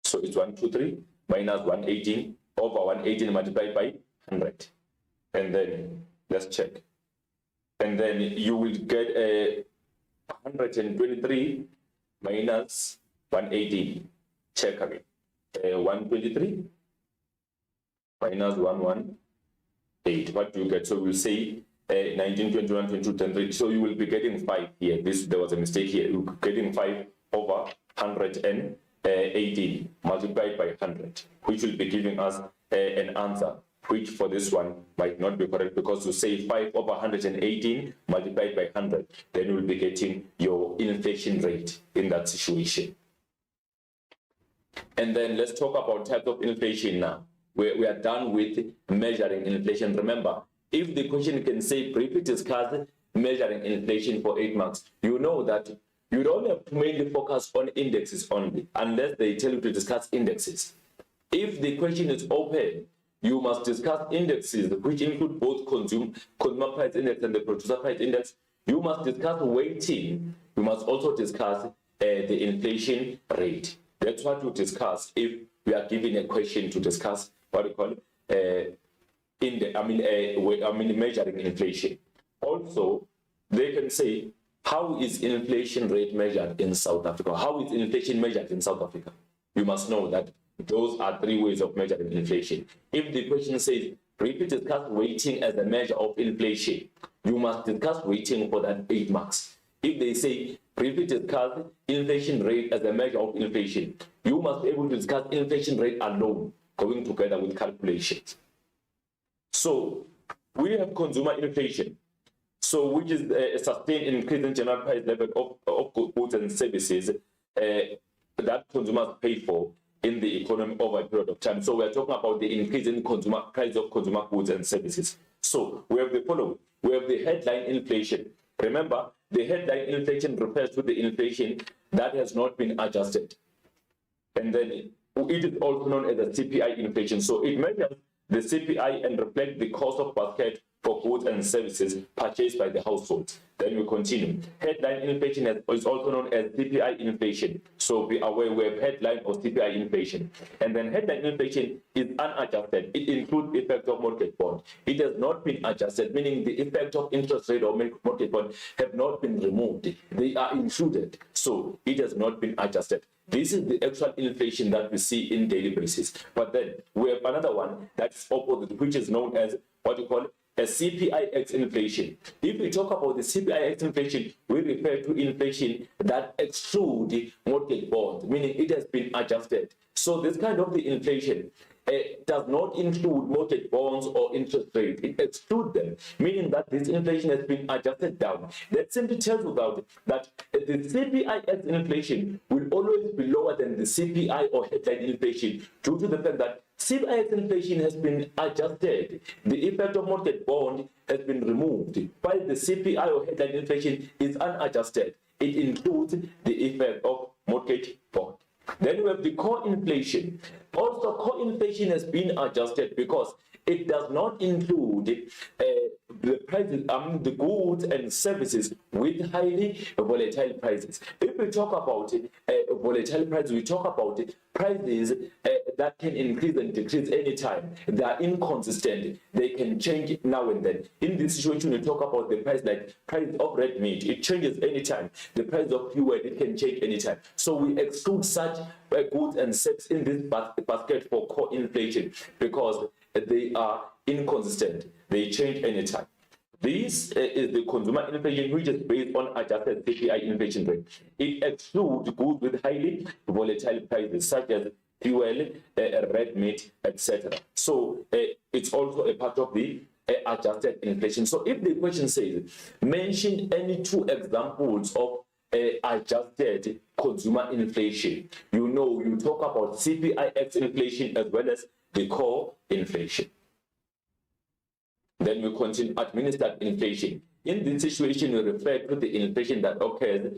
So it's 123 minus 118 over 118 multiplied by 100. And then let's check. And then you will get 123 minus 118. Check again. 123 minus 118. What do you get? So we'll say 19, 21, 22, 23. So you will be getting 5 here. There was a mistake here. You're getting 5 over 118 multiplied by 100, which will be giving us an answer, which for this one might not be correct, because you say 5 over 118 multiplied by 100, then you will be getting your inflation rate in that situation. And then let's talk about types of inflation now. We are done with measuring inflation. Remember, if the question can say briefly discuss measuring inflation for 8 marks, you know that you don't have to mainly focus on indexes only, unless they tell you to discuss indexes. If the question is open, you must discuss indexes, which include both consumer price index and the producer price index. You must discuss weighting. You must also discuss the inflation rate. That's what you discuss if we are given a question to discuss what we call measuring inflation. Also, they can say, how is inflation rate measured in South Africa? How is inflation measured in South Africa? You must know that those are 3 ways of measuring inflation. If the question says, briefly discuss weighting as a measure of inflation, you must discuss weighting for that 8 marks. If they say, briefly discuss inflation rate as a measure of inflation, you must be able to discuss inflation rate alone, going together with calculations. So we have consumer inflation, so which is a sustained increase in general price level of goods and services that consumers pay for in the economy over a period of time. So we are talking about the increase in price of consumer goods and services. So we have the following. We have the headline inflation. Remember, the headline inflation refers to the inflation that has not been adjusted. And then it is also known as the CPI inflation. So it measures the CPI and reflects the cost of basket for goods and services purchased by the households. Then we continue. Headline inflation is also known as CPI inflation. So be aware we have headline or CPI inflation. And then headline inflation is unadjusted. It includes effect of mortgage bond. It has not been adjusted, meaning the effect of interest rate or mortgage bond have not been removed. They are included. So it has not been adjusted. This is the actual inflation that we see in daily basis. But then we have another one that's opposite, which is known as what you call a CPIX inflation. If we talk about the CPIX inflation, we refer to inflation that excludes mortgage bonds, meaning it has been adjusted. So this kind of the inflation does not include mortgage bonds or interest rates. It excludes them, meaning that this inflation has been adjusted down. That simply tells you that the CPIX inflation will always be lower than the CPI or headline inflation, due to the fact that CPIX inflation has been adjusted. The effect of mortgage bond has been removed, while the CPI or headline inflation is unadjusted. It includes the effect of mortgage bond. Then we have the core inflation. Also, core inflation has been adjusted because it does not include the prices, the goods and services with highly volatile prices. If we talk about volatile prices, we talk about prices that can increase and decrease anytime. They are inconsistent. They can change now and then. In this situation, we talk about the price, like price of red meat. It changes anytime. The price of fuel, it can change anytime. So we exclude such goods and services in this basket for core inflation because they are inconsistent. They change anytime. This is the consumer inflation, which is based on adjusted CPI inflation rate. It excludes goods with highly volatile prices, such as fuel, red meat, etc. So it's also a part of the adjusted inflation. So if the question says, mention any 2 examples of adjusted consumer inflation, you talk about CPIX inflation as well as the core inflation. Then we continue administered inflation. In this situation, we refer to the inflation that occurs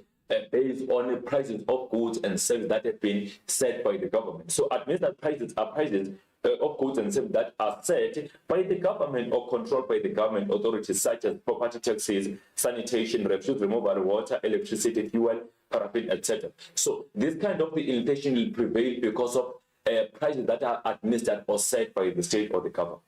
based on the prices of goods and services that have been set by the government. So administered prices are prices of goods and services that are set by the government or controlled by the government authorities, such as property taxes, sanitation, refuse removal, water, electricity, fuel, paraffin, etc. So this kind of the inflation will prevail because of prices that are administered or set by the state or the government.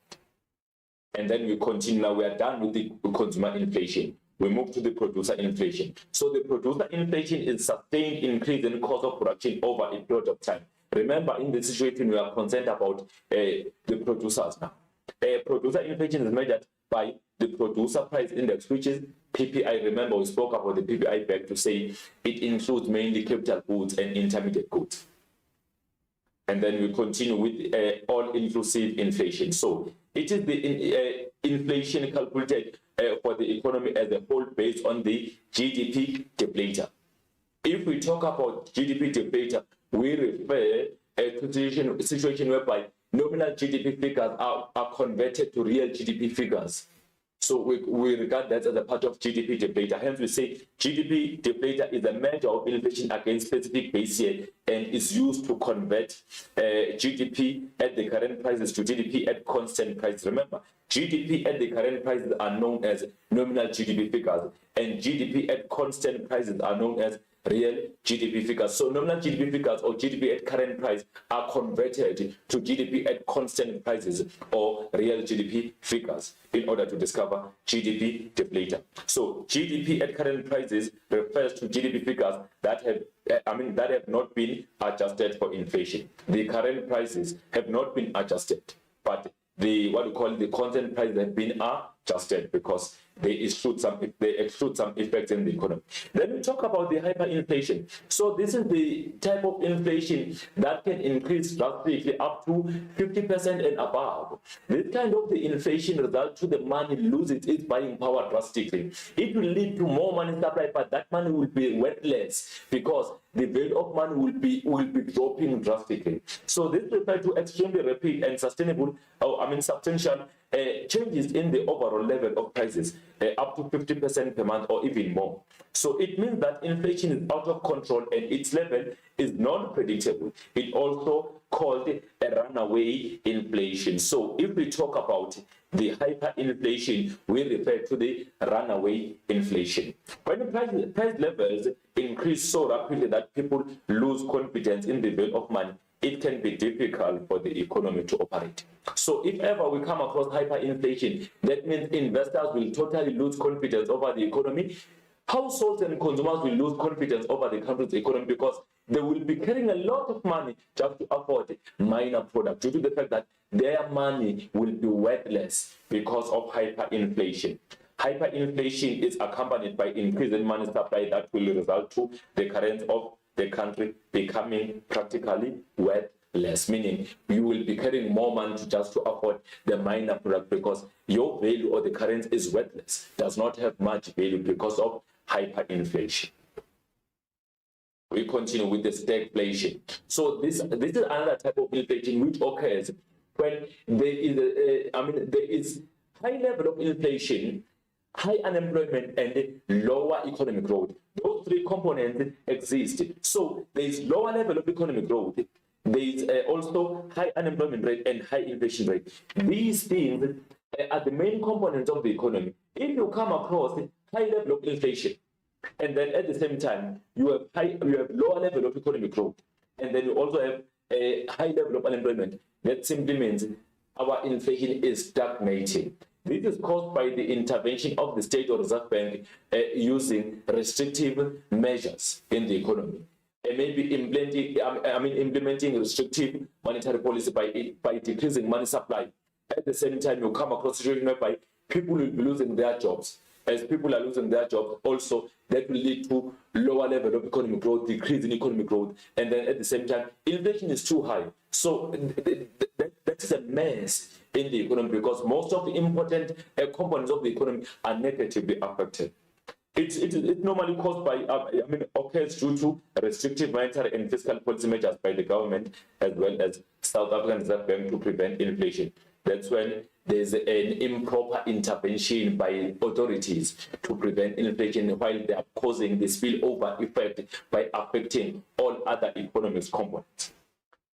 And then we continue. Now we are done with the consumer inflation. We move to the producer inflation. So the producer inflation is sustained increase in cost of production over a period of time. Remember, in this situation, we are concerned about the producers now. Producer inflation is measured by the producer price index, which is PPI. Remember, we spoke about the PPI back to say it includes mainly capital goods and intermediate goods. And then we continue with all-inclusive inflation. So it is the inflation calculated for the economy as a whole based on the GDP deflator. If we talk about GDP deflator, we refer to a situation whereby nominal GDP figures are converted to real GDP figures. So we regard that as a part of GDP deflator. Hence, we say GDP deflator is a measure of inflation against specific base year and is used to convert GDP at the current prices to GDP at constant price. Remember, GDP at the current prices are known as nominal GDP figures, and GDP at constant prices are known as real GDP figures. So nominal GDP figures or GDP at current price are converted to GDP at constant prices or real GDP figures in order to discover GDP deflator. So GDP at current prices refers to GDP figures that have not been adjusted for inflation. The current prices have not been adjusted, but the constant prices have been adjusted because they exclude some effects in the economy. Then we talk about the hyperinflation. So this is the type of inflation that can increase drastically up to 50% and above. This kind of the inflation results to the money loses its buying power drastically. It will lead to more money supply, but that money will be worth less because the value of money will be dropping drastically. So this refers to extremely rapid and substantial changes in the overall level of prices, up to 50% per month or even more. So it means that inflation is out of control and its level is not predictable. It also called a runaway inflation. So if we talk about the hyperinflation, we refer to the runaway inflation. When the price levels increase so rapidly that people lose confidence in the value of money, it can be difficult for the economy to operate. So if ever we come across hyperinflation, that means investors will totally lose confidence over the economy. Households and consumers will lose confidence over the country's economy because they will be carrying a lot of money just to afford minor products due to the fact that their money will be worthless because of hyperinflation. Hyperinflation is accompanied by increase in money supply that will result to the currency of the country becoming practically worthless, meaning you will be carrying more money just to afford the minor product because your value or the currency is worthless, does not have much value because of hyperinflation. We continue with the stagflation. So this is another type of inflation which occurs when there is high level of inflation, high unemployment, and lower economic growth. Those three components exist. So there is lower level of economic growth. There is also high unemployment rate and high inflation rate. These things are the main components of the economy. If you come across high level of inflation, and then at the same time you have lower level of economic growth, and then you also have a high level of unemployment, that simply means our inflation is stagnating. This is caused by the intervention of the State or Reserve Bank using restrictive measures in the economy. And maybe implementing restrictive monetary policy by decreasing money supply. At the same time, you come across a situation whereby people will be losing their jobs. As people are losing their jobs, also that will lead to lower level of economic growth, decrease in economic growth, and then at the same time, inflation is too high. So that is a mess in the economy because most of the important components of the economy are negatively affected. It's normally caused by, occurs due to restrictive monetary and fiscal policy measures by the government as well as South African Reserve Bank to prevent inflation. That's when there's an improper intervention by authorities to prevent inflation while they are causing the spillover effect by affecting all other economic components.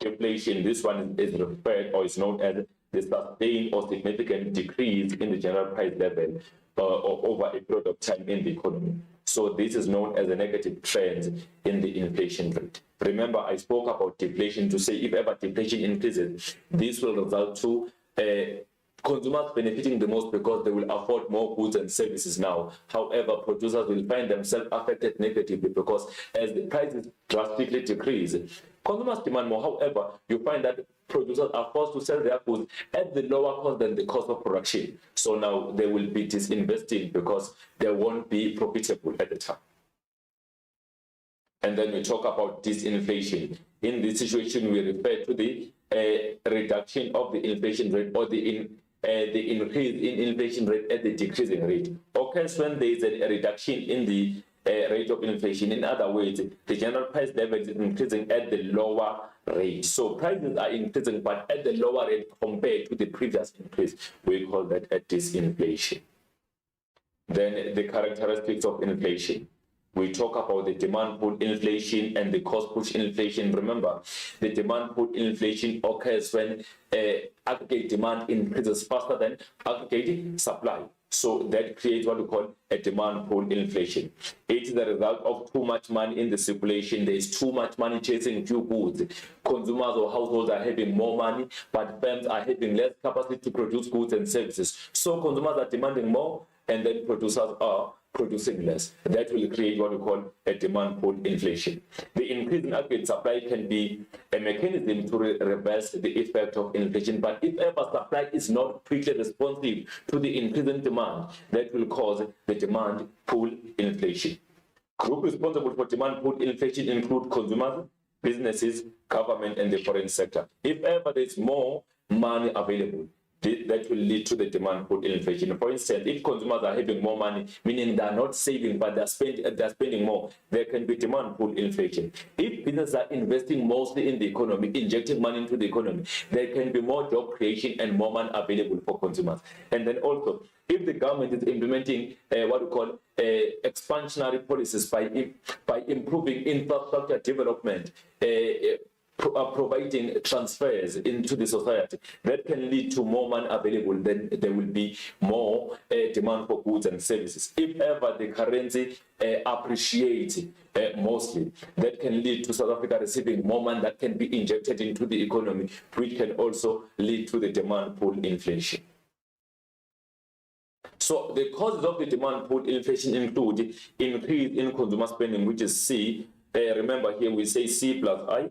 Inflation, this one is referred or is known as the sustained or significant decrease in the general price level over a period of time in the economy. So this is known as a negative trend in the inflation rate. Remember, I spoke about deflation to say if ever deflation increases, this will result to consumers benefiting the most because they will afford more goods and services now. However, producers will find themselves affected negatively because as the prices drastically decrease, consumers demand more. However, you find that producers are forced to sell their goods at the lower cost than the cost of production. So now they will be disinvesting because they won't be profitable at the time. And then we talk about disinflation. In this situation, we refer to the reduction of the inflation rate or the increase in inflation rate at the decreasing rate. Occurs when there is a reduction in the rate of inflation. In other words, the general price level is increasing at the lower rate. So prices are increasing, but at the lower rate compared to the previous increase. We call that a disinflation. Then the characteristics of inflation. We talk about the demand pull inflation and the cost push inflation. Remember, the demand pull inflation occurs when aggregate demand increases faster than aggregate supply. So that creates what we call a demand pull inflation. It is the result of too much money in the circulation. There is too much money chasing few goods. Consumers or households are having more money, but firms are having less capacity to produce goods and services. So consumers are demanding more, and then producers are producing less. That will create what we call a demand pull inflation. The increase in aggregate supply can be a mechanism to reverse the effect of inflation, but if ever supply is not quickly responsive to the increase in demand, that will cause the demand pull inflation. Groups responsible for demand pull inflation include consumers, businesses, government, and the foreign sector. If ever there is more money available, that will lead to the demand pull inflation. For instance, if consumers are having more money, meaning they are not saving but they're spending more, there can be demand pull inflation. If businesses are investing mostly in the economy, injecting money into the economy, there can be more job creation and more money available for consumers. And then also, if the government is implementing what we call expansionary policies by improving infrastructure development, providing transfers into the society, that can lead to more money available, then there will be more demand for goods and services. If ever the currency appreciates mostly, that can lead to South Africa receiving more money that can be injected into the economy, which can also lead to the demand pull inflation. So the causes of the demand pull inflation include increase in consumer spending, which is C. Remember here we say C plus I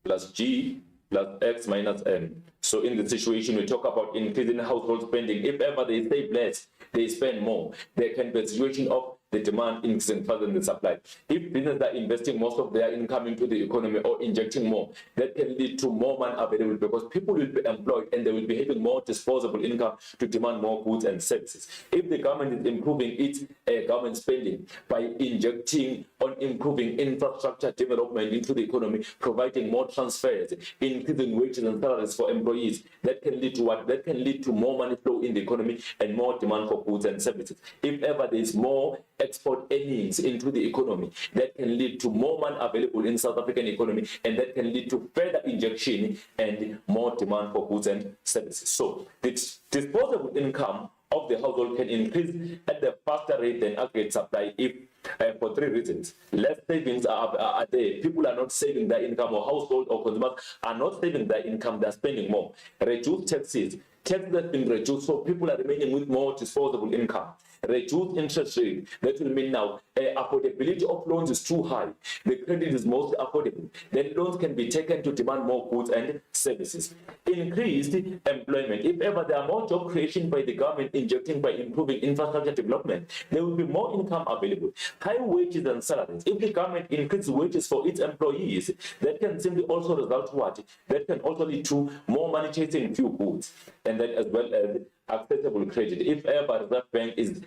plus G plus X minus M. So in the situation, we talk about increasing household spending. If ever they save less, they spend more. There can be a situation of the demand increasing faster than the supply. If businesses are investing most of their income into the economy or injecting more, that can lead to more money available because people will be employed and they will be having more disposable income to demand more goods and services. If the government is improving its government spending by injecting on improving infrastructure development into the economy, providing more transfers, increasing wages and salaries for employees, that can lead to what? That can lead to more money flow in the economy and more demand for goods and services. If ever there is more export earnings into the economy, that can lead to more money available in South African economy, and that can lead to further injection and more demand for goods and services. So the disposable income of the household can increase at a faster rate than aggregate supply if for three reasons. Less savings are there. People are not saving their income, or household or consumers are not saving their income, they're spending more. Reduced taxes. Taxes have been reduced, so people are remaining with more disposable income. Reduced interest rate. That will mean now affordability of loans is too high. The credit is mostly affordable. Then loans can be taken to demand more goods and services. Increased employment. If ever there are more job creation by the government injecting by improving infrastructure development, there will be more income available. High wages and salaries. If the government increases wages for its employees, that can simply also result to what? That can also lead to more money chasing few goods. And then as well as accessible credit. If ever Reserve Bank is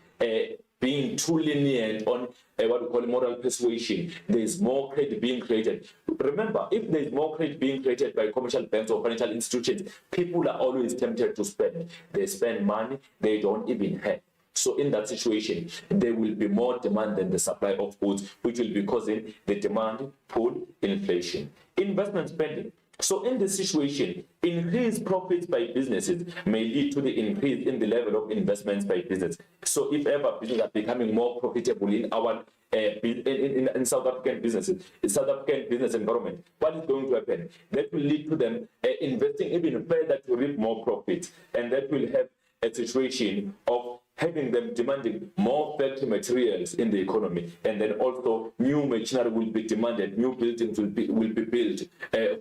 being too lenient on what we call moral persuasion, there is more credit being created. Remember, if there is more credit being created by commercial banks or financial institutions, people are always tempted to spend. They spend money they don't even have. So in that situation, there will be more demand than the supply of goods, which will be causing the demand pull inflation. Investment spending. So in this situation, increased profits by businesses may lead to the increase in the level of investments by business. So if ever businesses are becoming more profitable in our in South African businesses, in South African business environment, what is going to happen? That will lead to them investing even further to reap more profits, and that will have a situation of having them demanding more factory materials in the economy, and then also new machinery will be demanded, new buildings will be built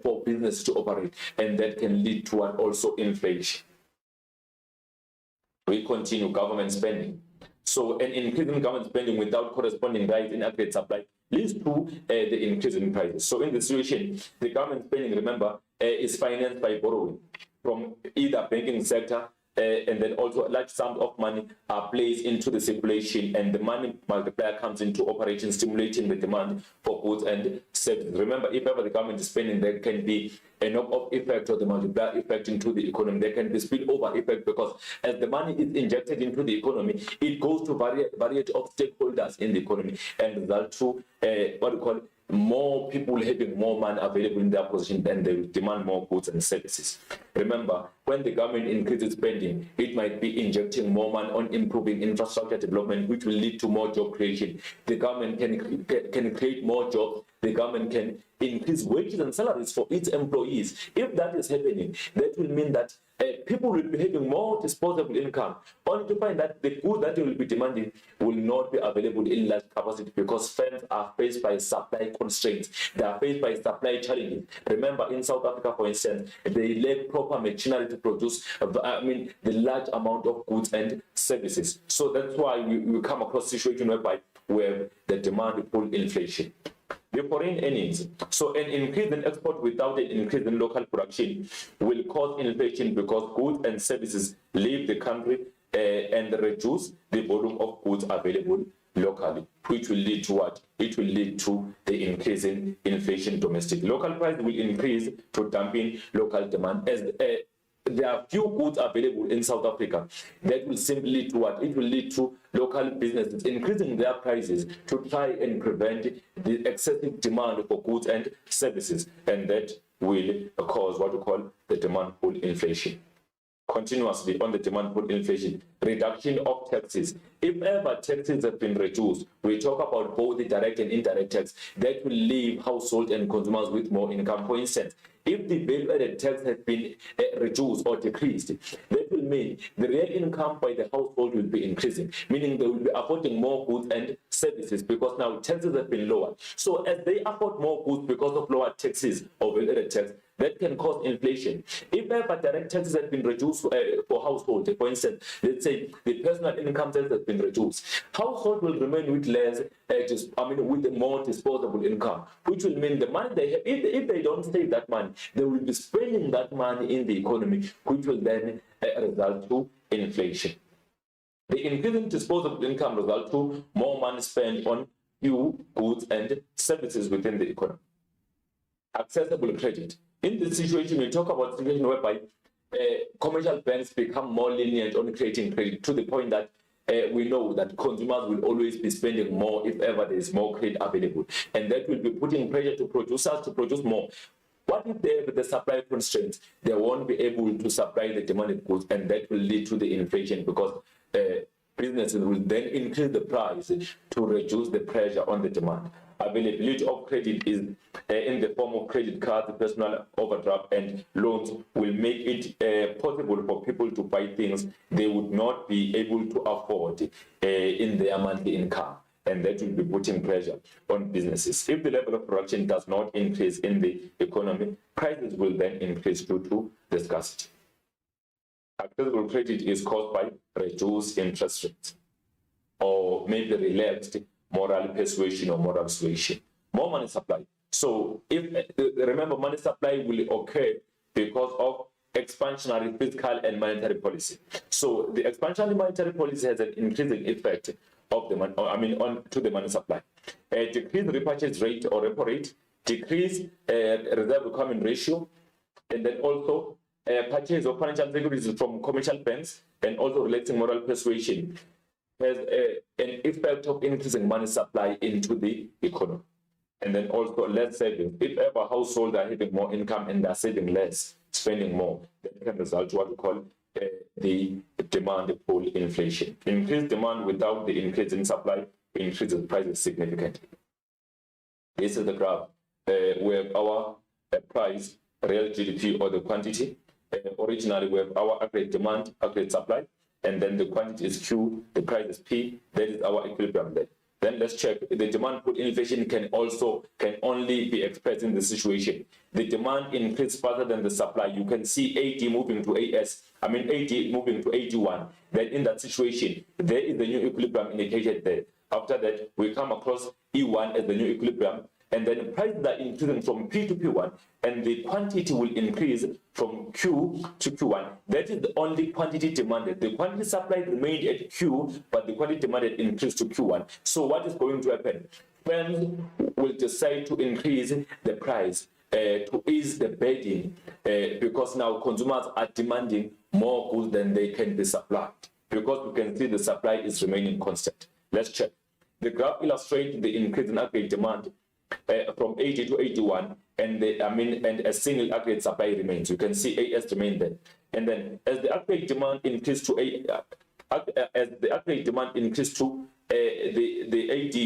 for business to operate, and that can lead to also inflation. We continue government spending. So an increase in government spending without corresponding rise in aggregate supply leads to the increase in prices. So in this situation, the government spending, remember, is financed by borrowing from either banking sector, and then also a large sum of money are placed into the circulation, and the money multiplier comes into operation, stimulating the demand for goods and services. Remember, if ever the government is spending, there can be a knock-off effect or the multiplier effect into the economy. There can be spillover effect, because as the money is injected into the economy, it goes to variety of stakeholders in the economy and result to what we call more people having more money available in their position, and they will demand more goods and services. Remember, when the government increases spending, it might be injecting more money on improving infrastructure development, which will lead to more job creation. The government can create more jobs. The government can increase wages and salaries for its employees. If that is happening, that will mean that people will be having more disposable income, only to find that the goods that they will be demanding will not be available in large capacity, because firms are faced by supply constraints. They are faced by supply challenges. Remember, in South Africa, for instance, they lack proper machinery to produce, the large amount of goods and services. So that's why we come across a situation whereby we have the demand pull inflation. The foreign earnings. So an increase in export without an increase in local production will cause inflation, because goods and services leave the country and reduce the volume of goods available locally, which will lead to what? It will lead to the increase in inflation domestic. Local price will increase to dampen local demand, as there are few goods available in South Africa. That will simply lead to what? It will lead to local businesses increasing their prices to try and prevent the excessive demand for goods and services, and that will cause what we call the demand pull inflation. Continuously on the demand pull inflation, reduction of taxes. If ever taxes have been reduced, we talk about both the direct and indirect tax, that will leave households and consumers with more income. For instance, if the value-added tax has been reduced or decreased, that will mean the real income by the household will be increasing, meaning they will be affording more goods and services, because now taxes have been lowered. So as they afford more goods because of lower taxes or value-added tax, that can cause inflation. If ever direct taxes have been reduced for households, for instance, let's say the personal income tax has been reduced, household will remain with less, with more disposable income, which will mean the money they have, if they don't save that money, they will be spending that money in the economy, which will then result to inflation. The increase in disposable income results to more money spent on few goods and services within the economy. Accessible credit. In this situation, we talk about a situation whereby commercial banks become more lenient on creating credit, to the point that we know that consumers will always be spending more if ever there is more credit available, and that will be putting pressure to producers to produce more. What if they have the supply constraints? They won't be able to supply the demanded goods, and that will lead to the inflation, because businesses will then increase the price to reduce the pressure on the demand. Availability of credit is in the form of credit cards, personal overdraft, and loans will make it possible for people to buy things they would not be able to afford in their monthly income, and that will be putting pressure on businesses. If the level of production does not increase in the economy, prices will then increase due to the scarcity. Accessible credit is caused by reduced interest rates, or maybe relaxed moral persuasion or moral suasion. More money supply. So if remember, money supply will occur because of expansionary fiscal and monetary policy. So the expansionary monetary policy has an increasing effect of the onto the money supply. Decrease repurchase rate or repo rate, decrease reserve requirement ratio, and then also purchase of financial securities from commercial banks, and also relaxing moral persuasion has an effect of increasing money supply into the economy. And then also less savings. If ever households are having more income and are saving less, spending more, that can result to what we call the demand pull inflation. Increased demand without the increase in supply increases prices significantly. This is the graph where our price, real GDP, or the quantity. Originally, we have our aggregate demand, aggregate supply, and then the quantity is Q, the price is P. That is our equilibrium there. Then let's check. The demand pull inflation can only be expressed in the situation. The demand increased faster than the supply. You can see AD moving to AD moving to AD1. Then in that situation, there is the new equilibrium indicated there. After that, we come across E1 as the new equilibrium, and then prices are increasing from P to P1, and the quantity will increase from Q to Q1. That is the only quantity demanded. The quantity supplied remained at Q, but the quantity demanded increased to Q1. So what is going to happen? Firms will decide to increase the price to ease the burden because now consumers are demanding more goods than they can be supplied, because we can see the supply is remaining constant. Let's check. The graph illustrates the increase in aggregate demand from 80 to 81, and a single aggregate supply remains. You can see AS remain there, and then as the aggregate demand increased to the AD,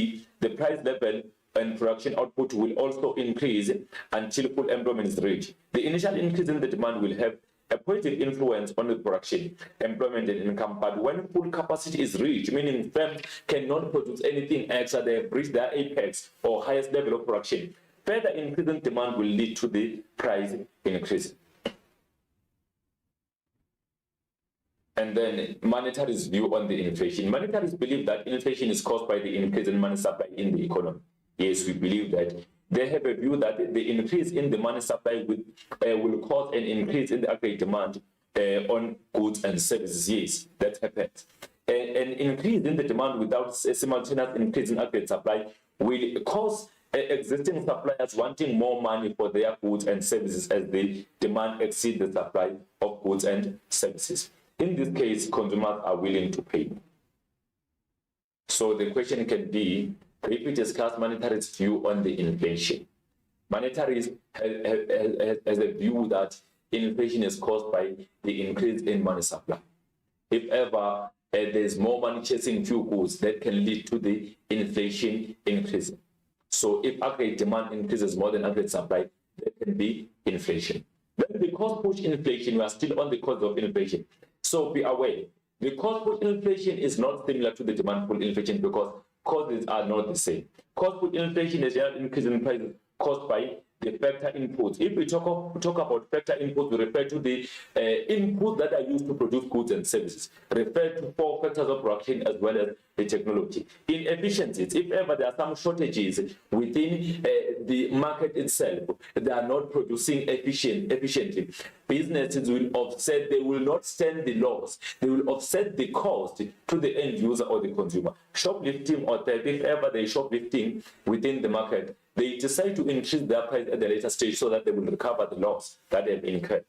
the price level and production output will also increase until full employment is reached. The initial increase in the demand will have a positive influence on the production, employment, and income. But when full capacity is reached, meaning firms cannot produce anything extra, they have reached their apex or highest level of production, further increase in demand will lead to the price increase. And then monetary's view on the inflation. Monetary's believe that inflation is caused by the increase in money supply in the economy. Yes, we believe that. They have a view that the increase in the money supply will cause an increase in the aggregate demand on goods and services. Yes, that happens. An increase in the demand without a simultaneous increase in aggregate supply will cause existing suppliers wanting more money for their goods and services as the demand exceeds the supply of goods and services. In this case, consumers are willing to pay. So the question can be, if we discuss monetary's view on the inflation, monetary has a view that inflation is caused by the increase in money supply. If ever there's more money chasing few goods, that can lead to the inflation increasing. So if aggregate demand increases more than aggregate supply, there can be inflation. Then the cost push inflation, we are still on the cause of inflation. So be aware, the cost push inflation is not similar to the demand pull inflation because causes are not the same. Cost push inflation is an increase in prices caused by the factor inputs. If we talk about factor inputs, we refer to the inputs that are used to produce goods and services, refer to 4 factors of production as well as the technology. In efficiencies, if ever there are some shortages within the market itself, they are not producing efficiently, businesses will offset, they will not stand the loss, they will offset the cost to the end user or the consumer. Shoplifting or theft, if ever there is shoplifting within the market, they decide to increase their price at the later stage so that they will recover the loss that they have incurred.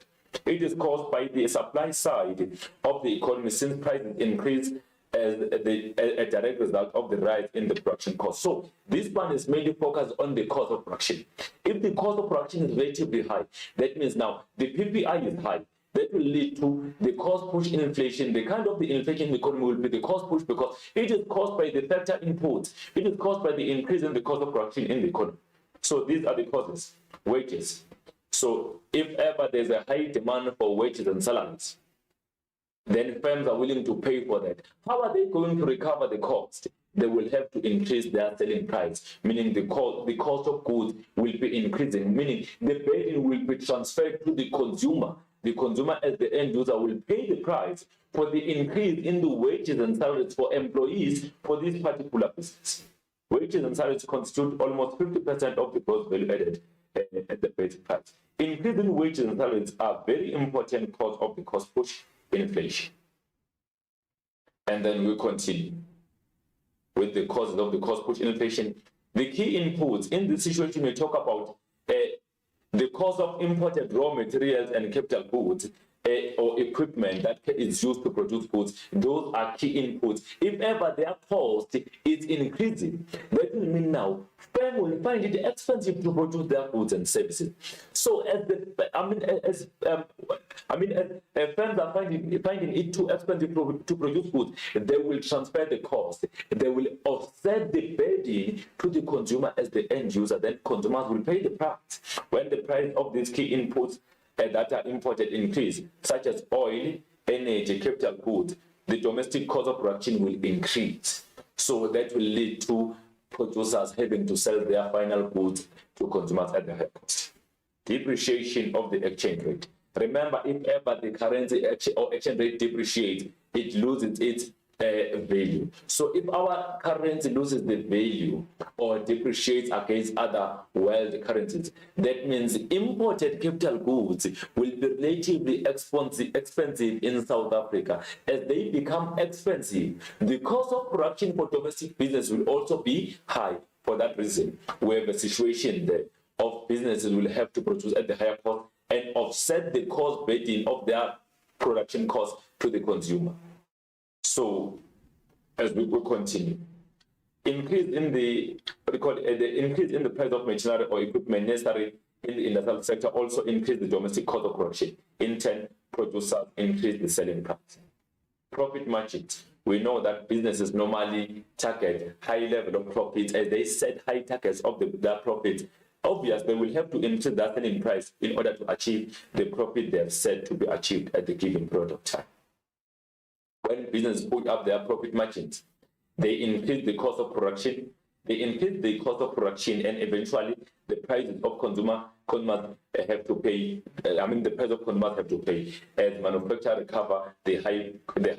It is caused by the supply side of the economy, since prices increase as a direct result of the rise in the production cost. So this one is mainly focused on the cost of production. If the cost of production is relatively high, that means now the PPI is high. That will lead to the cost push inflation. The kind of the inflation in the economy will be the cost push because it is caused by the factor inputs. It is caused by the increase in the cost of production in the economy. So these are the causes. Wages. So if ever there's a high demand for wages and salaries, then firms are willing to pay for that. How are they going to recover the cost? They will have to increase their selling price, meaning the cost of goods will be increasing, meaning the burden will be transferred to the consumer. The consumer as the end user will pay the price for the increase in the wages and salaries for employees for this particular business. Wages and salaries constitute almost 50% of the gross value added at the basic price. Increasing wages and salaries are very important cause of the cost push inflation. And then we continue with the causes of the cost push inflation. The key inputs in this situation, we talk about the cost of imported raw materials and capital goods or equipment that is used to produce goods. Those are key inputs. If ever their cost is increasing, that will mean now firms will find it expensive to produce their goods and services. So as firms are finding it too expensive to produce goods, they will transfer the cost. They will offset the burden to the consumer as the end user. Then consumers will pay the price. When the price of these key inputs that are imported increase, such as oil, energy, capital goods, the domestic cost of production will increase. So that will lead to producers having to sell their final goods to consumers at the high cost. Depreciation of the exchange rate. Remember, if ever the currency or exchange rate depreciates, it loses its value. So if our currency loses the value or depreciates against other world currencies, that means imported capital goods will be relatively expensive in South Africa. As they become expensive, the cost of production for domestic business will also be high. For that reason, we have a situation there of businesses will have to produce at the higher cost and offset the cost burden of their production costs to the consumer. So, as we will continue, increase in the increase in the price of machinery or equipment necessary in the industrial sector also increase the domestic cost of production. In turn, producers increase the selling price. Profit margins. We know that businesses normally target high level of profits as they set high targets of their profits. Obviously, they will have to increase that selling price in order to achieve the profit they have set to be achieved at the given period of time. When businesses put up their profit margins, they increase the cost of production, and eventually the prices of consumers have to pay. The price of consumers have to pay as manufacturers recover the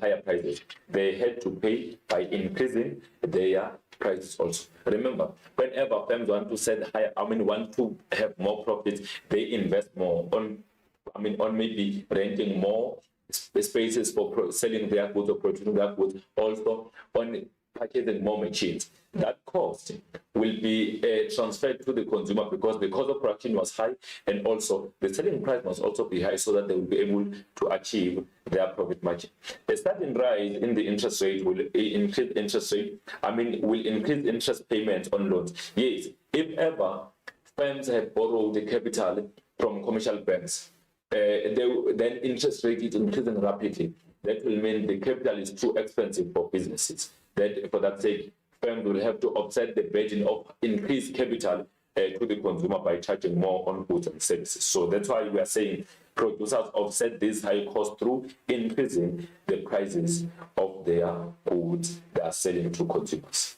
higher prices. They had to pay by increasing their prices also. Remember, whenever firms want to set higher, want to have more profits, they invest more on maybe renting more spaces for selling their goods or producing their goods, also on purchasing more machines. That cost will be transferred to the consumer because the cost of production was high, and also the selling price must also be high so that they will be able to achieve their profit margin. A sudden rise in the interest rate will increase interest payments on loans. Yes, if ever firms have borrowed the capital from commercial banks, then interest rate is increasing rapidly. That will mean the capital is too expensive for businesses. That for that sake, firms will have to offset the burden of increased capital to the consumer by charging more on goods and services. So that's why we are saying producers offset this high cost through increasing the prices of their goods they are selling to consumers.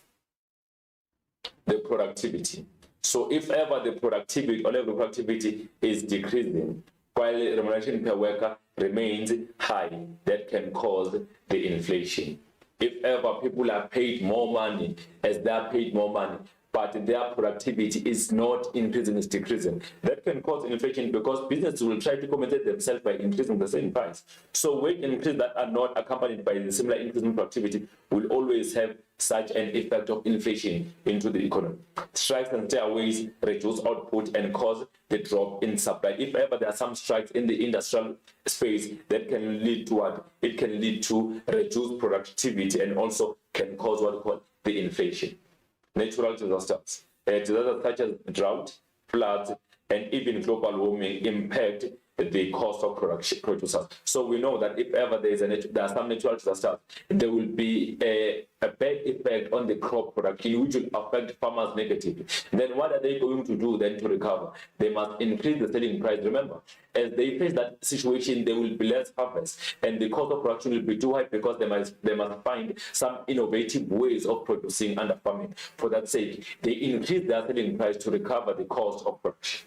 The productivity. So if ever the productivity is decreasing, while remuneration per worker remains high, that can cause the inflation. If ever people are paid more money, as they are paid more money, but their productivity is not increasing, it's decreasing, that can cause inflation because businesses will try to compensate themselves by increasing the same price. So wage increases that are not accompanied by the similar increase in productivity will always have such an effect of inflation into the economy. Strikes and stairways reduce output and cause the drop in supply. If ever there are some strikes in the industrial space, that can lead to what? It can lead to reduced productivity and also can cause what we call the inflation. Natural disasters. Disasters such as drought, floods, and even global warming impact the cost of producers. So we know that if ever there are some natural disasters, there will be a bad effect on the crop production, which will affect farmers negatively. Then what are they going to do then to recover? They must increase the selling price. Remember, as they face that situation, there will be less harvest, and the cost of production will be too high because they must find some innovative ways of producing under farming. For that sake, they increase their selling price to recover the cost of production.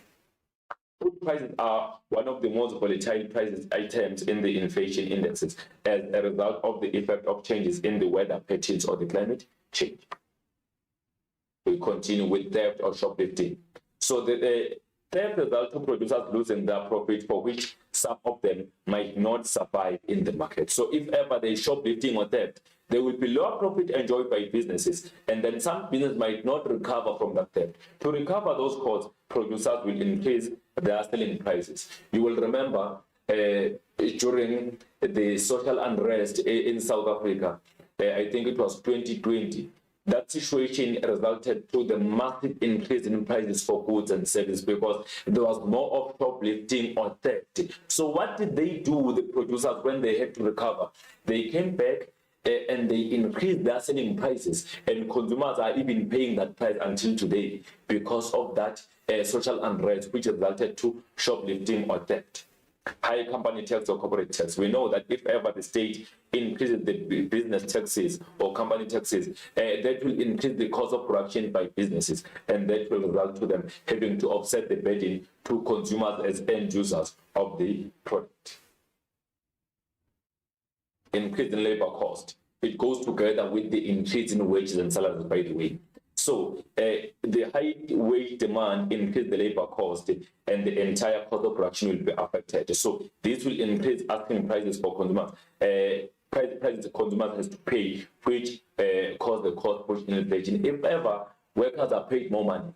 Food prices are one of the most volatile prices items in the inflation indexes as a result of the effect of changes in the weather patterns or the climate change. We continue with theft or shoplifting. So the theft results to producers losing their profit, for which some of them might not survive in the market. So if ever there is shoplifting or theft, there will be lower profit enjoyed by businesses, and then some business might not recover from that theft. To recover those costs, producers will increase their selling prices. You will remember during the social unrest in South Africa, I think it was 2020, that situation resulted to the massive increase in prices for goods and services because there was more of shoplifting or theft. So what did they do, the producers, when they had to recover? They came back and they increased their selling prices, and consumers are even paying that price until today because of that social unrest, which resulted to shoplifting or theft. high company tax or corporate tax. We know that if ever the state increases the business taxes or company taxes, that will increase the cost of production by businesses, and that will result to them having to offset the burden to consumers as end users of the product. Increase in labor cost. It goes together with the increase in wages and salaries, by the way. So the high wage demand increase the labor cost, and the entire cost of production will be affected. So this will increase asking prices for consumers. Prices consumers has to pay, which cause the cost push inflation. If ever workers are paid more money,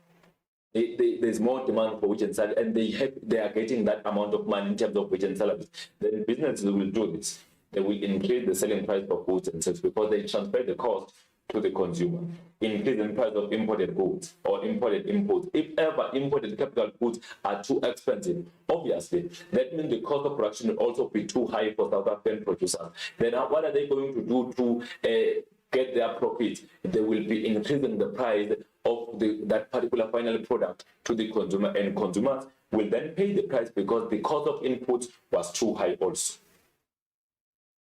there's more demand for wage and salary, and they are getting that amount of money in terms of wage and salaries, then businesses will do this. They will increase the selling price of goods and services because they transfer the cost to the consumer. Increase in price of imported goods or imported imports. If ever imported capital goods are too expensive, obviously, that means the cost of production will also be too high for South African producers. Then what are they going to do to get their profits? They will be increasing the price of that particular final product to the consumer, and consumers will then pay the price because the cost of inputs was too high also.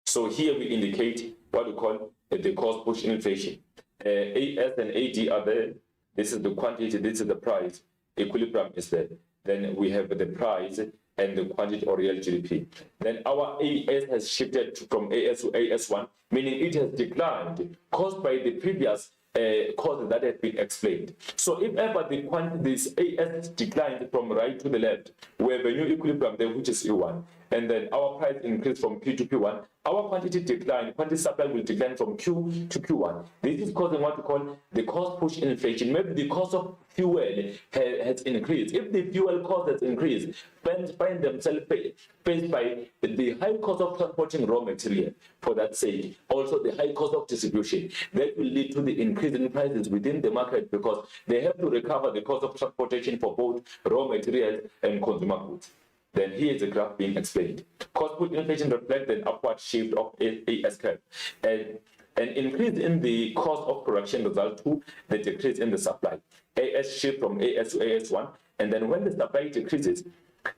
So here we indicate what we call the cost push inflation. AS and AD are there. This is the quantity, this is the price. Equilibrium is there. Then we have the price and the quantity or real GDP. Then our AS has shifted from AS to AS1, meaning it has declined, caused by the previous causes that have been explained. So if ever the quantities AS declined from right to the left, we have a new equilibrium there, which is E1, and then our price increased from P to P1, our quantity decline, quantity supply will decline from Q to Q1. This is causing what we call the cost push inflation. Maybe the cost of fuel has increased. If the fuel cost has increased, find themselves faced by the high cost of transporting raw material for that sake, also the high cost of distribution. That will lead to the increase in prices within the market because they have to recover the cost of transportation for both raw materials and consumer goods. Then here is the graph being explained. Cost push inflation reflects an upward shift of AS curve. And an increase in the cost of production results to the decrease in the supply. AS shift from AS to AS1, and then when the supply decreases,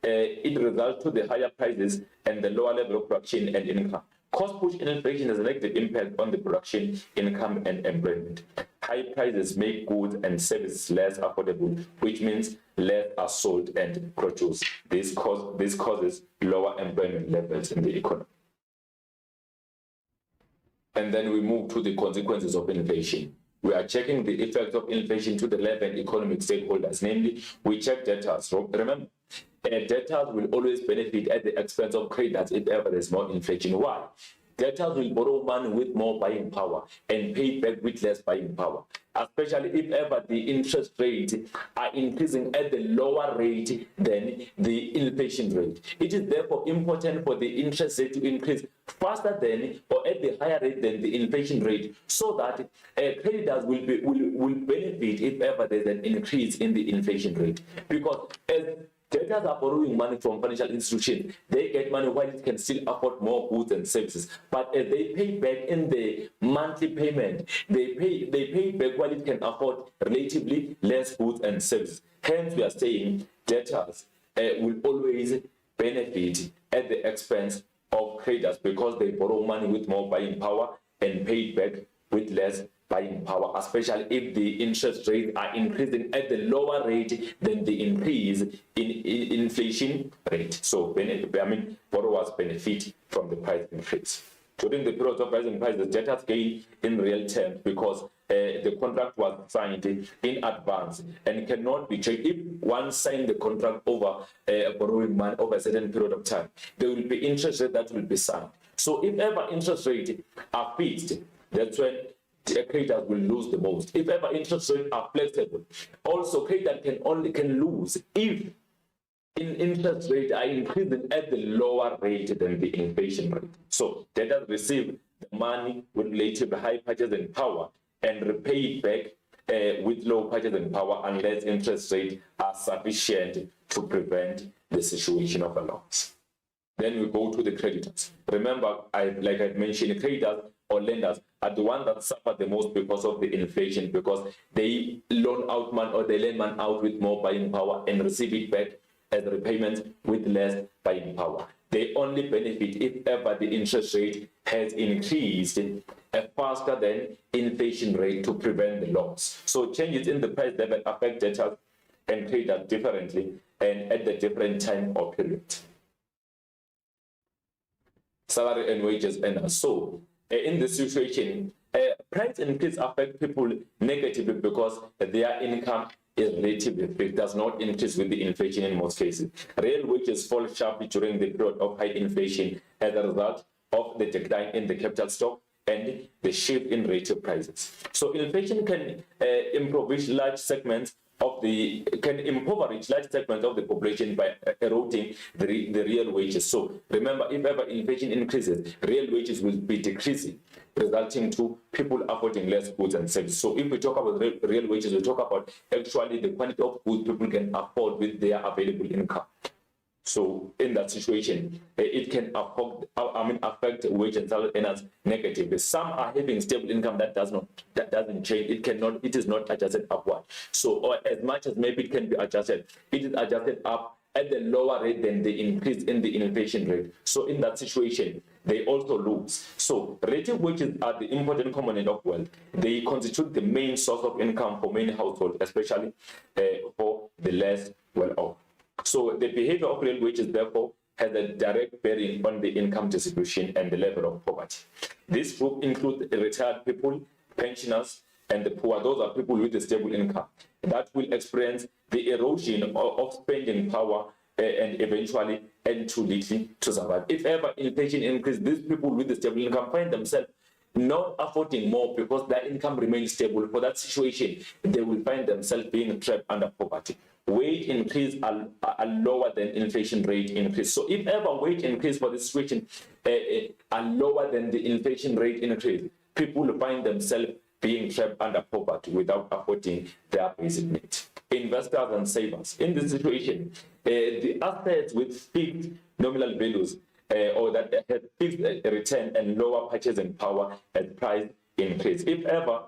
it results to the higher prices and the lower level of production and income. Cost push inflation has a negative impact on the production, income, and employment. High prices make goods and services less affordable, which means less are sold and produced. This causes lower employment levels in the economy. And then we move to the consequences of inflation. We are checking the effects of inflation to the 11 economic stakeholders. Namely, we check debtors. Remember, debtors will always benefit at the expense of creditors if ever there's more inflation. Why? Debtors will borrow money with more buying power and pay back with less buying power, especially if ever the interest rates are increasing at the lower rate than the inflation rate. It is therefore important for the interest rate to increase faster than or at the higher rate than the inflation rate, so that creditors will benefit if ever there's an increase in the inflation rate. Because as debtors are borrowing money from financial institutions, they get money while it can still afford more goods and services. But as they pay back in the monthly payment, they pay back while it can afford relatively less goods and services. Hence, we are saying debtors will always benefit at the expense of creditors because they borrow money with more buying power and pay back with less buying power, especially if the interest rates are increasing at the lower rate than the increase in inflation rate. So, borrowers benefit from the price increase. During the period of rising prices, debtors gain in real terms because the contract was signed in advance and cannot be changed. If one signed the contract over borrowing money over a certain period of time, there will be interest rate that will be signed. So if ever interest rates are fixed, that's when the creditors will lose the most. If ever interest rates are flexible, also creditors can lose if interest rates are increasing at the lower rate than the inflation rate. So debtors receive the money with relatively high purchasing power and repay it back with low purchasing power unless interest rates are sufficient to prevent the situation of a loss. Then we go to the creditors. Remember, like I mentioned, creditors or lenders are the ones that suffer the most because of the inflation, because they loan out money or they lend money out with more buying power and receive it back as repayments with less buying power. They only benefit if ever the interest rate has increased faster than inflation rate to prevent the loss. So changes in the price level affect debtors and creditors differently and at the different time or period. Salary and wages earners. So in this situation, price increase affect people negatively because their income is relatively fixed, does not increase with the inflation in most cases. Real wages fall sharply during the period of high inflation as a result of the decline in the capital stock and the shift in retail prices. So inflation can impoverish large segments of the population by eroding the real wages. So remember, if ever inflation increases, real wages will be decreasing, resulting to people affording less goods and services. So if we talk about real wages, we talk about actually the quantity of goods people can afford with their available income. So in that situation, it can affect wage and salary earners negatively. Some are having stable income that doesn't change. It is not adjusted upward. So or as much as maybe it can be adjusted, it is adjusted up at the lower rate than the increase in the inflation rate. So in that situation, they also lose. So relative wages are the important component of wealth. They constitute the main source of income for many households, especially for the less well-off. So the behavior of real wages, therefore, has a direct bearing on the income distribution and the level of poverty. This group includes retired people, pensioners, and the poor. Those are people with a stable income that will experience the erosion of spending power and eventually end too little to survive. If ever inflation increases, these people with a stable income find themselves not affording more because their income remains stable. For that situation, they will find themselves being trapped under poverty. Wage increase are lower than inflation rate increase. So if ever wage increase for this situation are lower than the inflation rate increase, people will find themselves being trapped under poverty without affording their basic needs. Investors and savers. In this situation, the assets with fixed nominal values or that have fixed return and lower purchasing power as price increase. If ever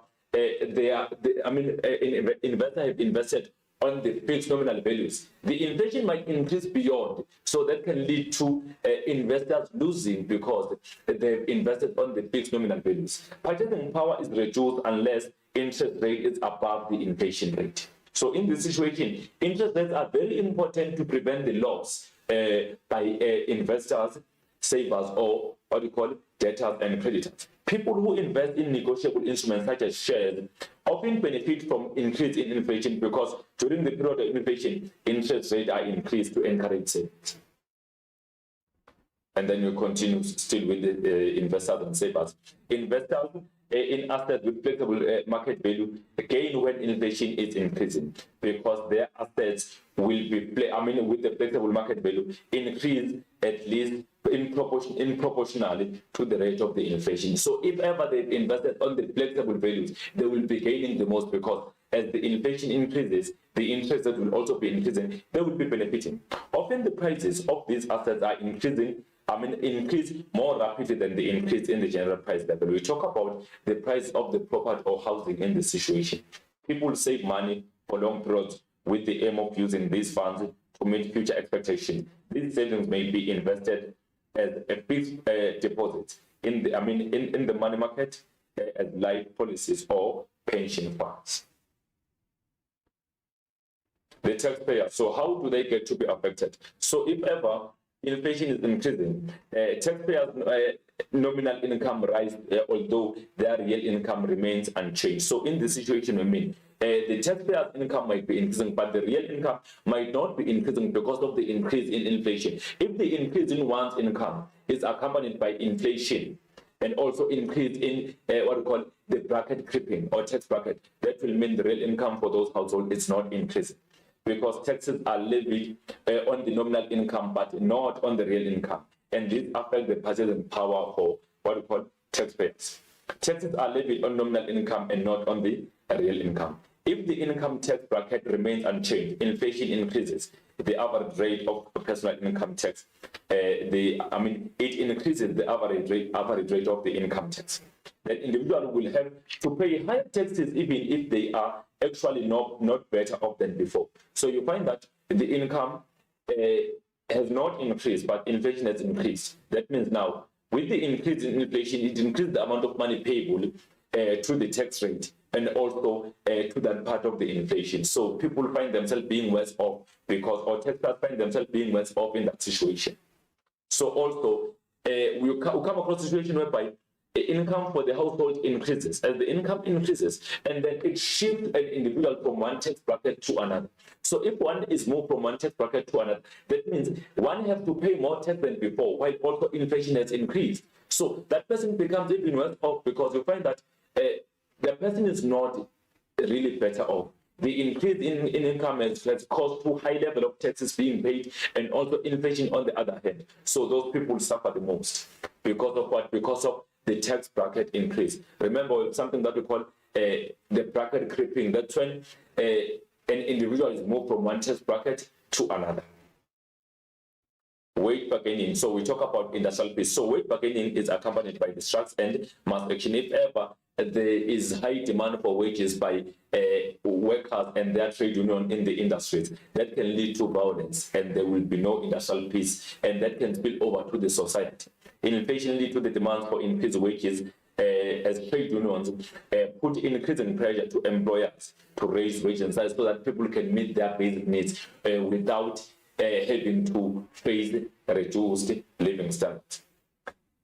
investors have invested on the fixed nominal values, the inflation might increase beyond, so that can lead to investors losing because they've invested on the fixed nominal values. Purchasing power is reduced unless interest rate is above the inflation rate. So in this situation, interest rates are very important to prevent the loss by investors, savers, or what you call debtors and creditors. People who invest in negotiable instruments such as shares often benefit from increase in inflation because during the period of inflation, interest rates are increased to encourage savings. And then you continue still with the investors and savers. Investors in assets with flexible market value gain when inflation is increasing because their assets will be, with the flexible market value, increase at least proportionally to the rate of the inflation. So if ever they've invested on the flexible values, they will be gaining the most because as the inflation increases, the interest rate will also be increasing. They will be benefiting. Often the prices of these assets are increase more rapidly than the increase in the general price level. We talk about the price of the property or housing in this situation. People save money for long periods with the aim of using these funds to meet future expectations. These savings may be invested as a fixed deposit in the money market, as life policies or pension funds. The taxpayer. So how do they get to be affected? So if ever inflation is increasing, taxpayers' nominal income rise, although their real income remains unchanged. So in this situation, the taxpayer's income might be increasing, but the real income might not be increasing because of the increase in inflation. If the increase in one's income is accompanied by inflation and also increase in what we call the bracket creeping or tax bracket, that will mean the real income for those households is not increasing, because taxes are levied on the nominal income but not on the real income. And this affects the purchasing power for what we call taxpayers. Taxes are levied on nominal income and not on the real income. If the income tax bracket remains unchanged, inflation increases the average rate of personal income tax. It increases the average rate of the income tax. That individual will have to pay higher taxes even if they are actually not better off than before. So you find that the income has not increased, but inflation has increased. That means now, with the increase in inflation, it increased the amount of money payable to the tax rate and also to that part of the inflation. So people find themselves being worse off because, or taxpayers find themselves being worse off in that situation. So also, we come across a situation whereby income for the household increases. As the income increases, and then it shifts an individual from one tax bracket to another. So if one is moved from one tax bracket to another, that means one has to pay more tax than before, while also inflation has increased. So that person becomes even worse off because you find that the person is not really better off. The increase in income has caused too high level of taxes being paid and also inflation on the other hand. So those people suffer the most because of what? Because of the tax bracket increase. Remember something that we call the bracket creeping. That's when an individual is moved from one tax bracket to another. Wage bargaining. So we talk about industrial peace. So wage bargaining is accompanied by distrust and mass action. If ever there is high demand for wages by workers and their trade union in the industries, that can lead to violence and there will be no industrial peace, and that can spill over to the society. Inflation leads to the demand for increased wages as trade unions put increasing pressure to employers to raise wages so that people can meet their basic needs without having to face reduced living standards.